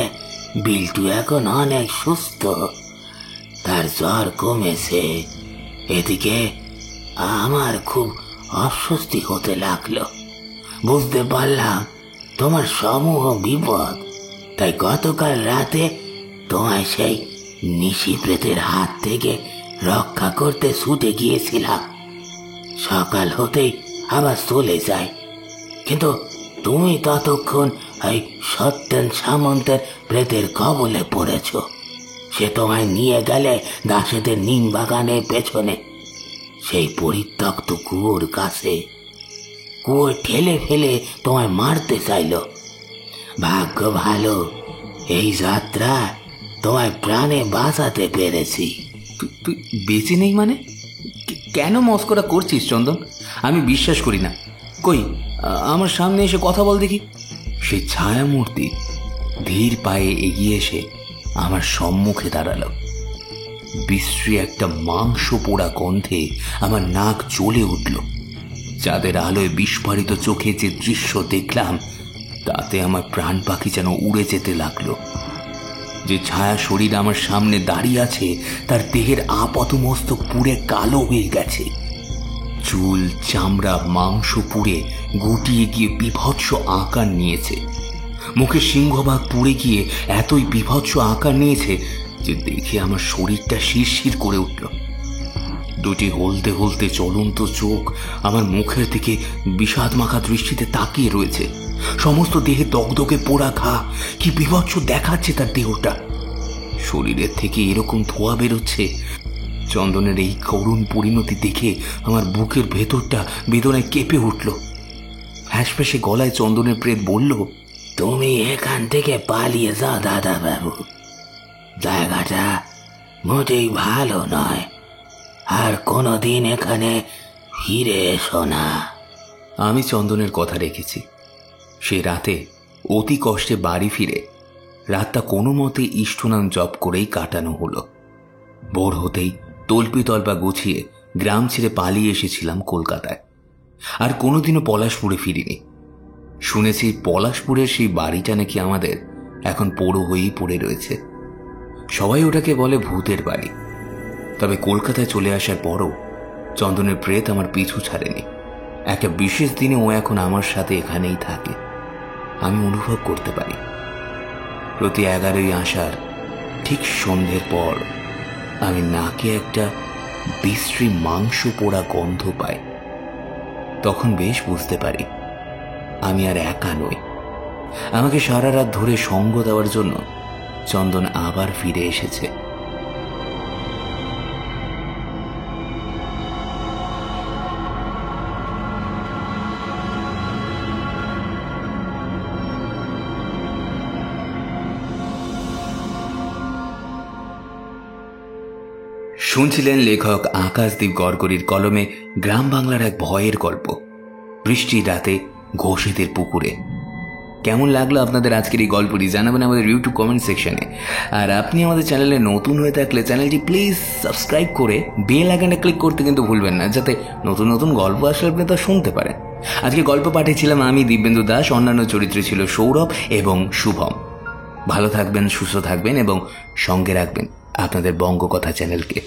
বিল্টু এখন অনেক সুস্থ, তার জ্বর কমেছে। এদিকে আমার খুব অস্বস্তি হতে লাগলো। বুঝতে পারলাম তোমার সমূহ বিপদ, তাই গতকাল রাতে তোমায় সেই নিশি প্রেতের হাত থেকে রক্ষা করতে ছুটে গিয়েছিলাম। সকাল হতেই আবার চলে যাই, কিন্তু তুমি ততক্ষণ এই সত্যেন সামন্তের প্রেতের কবলে পড়েছ। সে তোমায় নিয়ে গেলে দাসেদের নিম বাগানের পেছনে সেই পরিত্যক্ত কুয়োর কাছে। কুয়ো ঠেলে ফেলে তোমায় মারতে চাইল। ভাগ্য ভালো, এই যাত্রা তোমায় প্রাণে বাঁচাতে পেরেছি। তুই বেঁচে নেই মানে? কেন মস্করা করছিস চন্দন? আমি বিশ্বাস করি না। কই আমার সামনে এসে কথা বল দেখি। সেই ছায়া মূর্তি ধীর পায়ে এগিয়ে এসে আমার সম্মুখে দাঁড়ালো। বিশ্রী একটা মাংস পোড়া গন্ধে আমার নাক জ্বলে উঠল। যাদের আলোয় বিস্ফারিত চোখে যে দৃশ্য দেখলাম তাতে আমার প্রাণ পাখি যেন উড়ে যেতে লাগলো। যে ছায়া শরীর আমার সামনে দাঁড়িয়ে আছে তার দেহের আপাতমস্তক পুড়ে কালো হয়ে গেছে। চুল, চামড়া, মাংস পুড়ে গুটিয়ে গিয়ে বিভৎস আকার নিয়েছে। মুখের সিংহভাগ পুড়ে গিয়ে এতই বিভৎস আকার নিয়েছে যে দেখে আমার শরীরটা শিরশির করে উঠল। দুটি হলদে হলদে জ্বলন্ত চোখ আমার মুখের দিকে বিষাদ মাখা দৃষ্টিতে তাকিয়ে রয়েছে। সমস্ত দেহে দগদগে পোড়া ঘা, কি বিভৎস দেখাচ্ছে তার দেহটা। শরীরের থেকে এরকম ধোঁয়া বেরোচ্ছে। চন্দনের এই করুণ পরিণতি দেখে আমার বুকের ভেতরটা বেদনায় কেঁপে উঠল। হ্যাঁসফ্যাঁসে গলায় চন্দনের প্রেত বলল, তুমি এখান থেকে পালিয়ে যাও দাদা বাবু, জায়গাটা মোটেই ভালো নয়, আর কোনোদিন এখানে ফিরে এসো না। আমি চন্দনের কথা রেখেছি। সে রাতে অতি কষ্টে বাড়ি ফিরে রাতটা কোনো মতে ইষ্টনাম জপ করেই কাটানো হলো। ভোর হতেই তল্পি তল্পা গুছিয়ে গ্রাম ছেড়ে পালিয়ে এসেছিলাম কলকাতায়। আর কোনোদিনও পলাশপুরে ফিরিনি। শুনেছি পলাশপুরের সেই বাড়িটা নাকি আমাদের এখন পোড়ো হয়েই পড়ে রয়েছে। সবাই ওটাকে বলে ভূতের বাড়ি। তবে কলকাতায় চলে আসার পরও চন্দনের প্রেত আমার পিছু ছাড়েনি। একটা বিশেষ দিনে ও এখন আমার সাথে এখানেই থাকে। আমি অনুভব করতে পারি প্রতি 11ই আষাঢ় ঠিক সন্ধ্যের পর আমি নাকে একটা বিশ্রী মাংস পোড়া গন্ধ পাই। তখন বেশ বুঝতে পারি আমি আর একা নই। আমাকে সারা রাত ধরে সঙ্গ দেওয়ার জন্য চন্দন আবার ফিরে এসেছে। শুনছিলেন লেখক আকাশদীপ গড়গড়ির কলমে গ্রাম বাংলার এক ভয়ের গল্প, বৃষ্টির রাতে ঘোষেদের পুকুরে। কেমন লাগলো আপনাদের আজকের এই গল্পটি জানাবেন আমাদের ইউটিউব কমেন্ট সেকশনে। আর আপনি আমাদের চ্যানেলে নতুন হয়ে থাকলে চ্যানেলটি প্লিজ সাবস্ক্রাইব করে বেল আইকনে ক্লিক করতে কিন্তু ভুলবেন না, যাতে নতুন নতুন গল্প আসলে আপনি তা শুনতে পারেন। আজকে গল্প পাঠিয়েছিলাম আমি, দিব্যেন্দু দাস। অন্যান্য চরিত্রে ছিল সৌরভ এবং শুভম। ভালো থাকবেন, সুস্থ থাকবেন এবং সঙ্গে রাখবেন আপনাদের বঙ্গকথা চ্যানেলকে।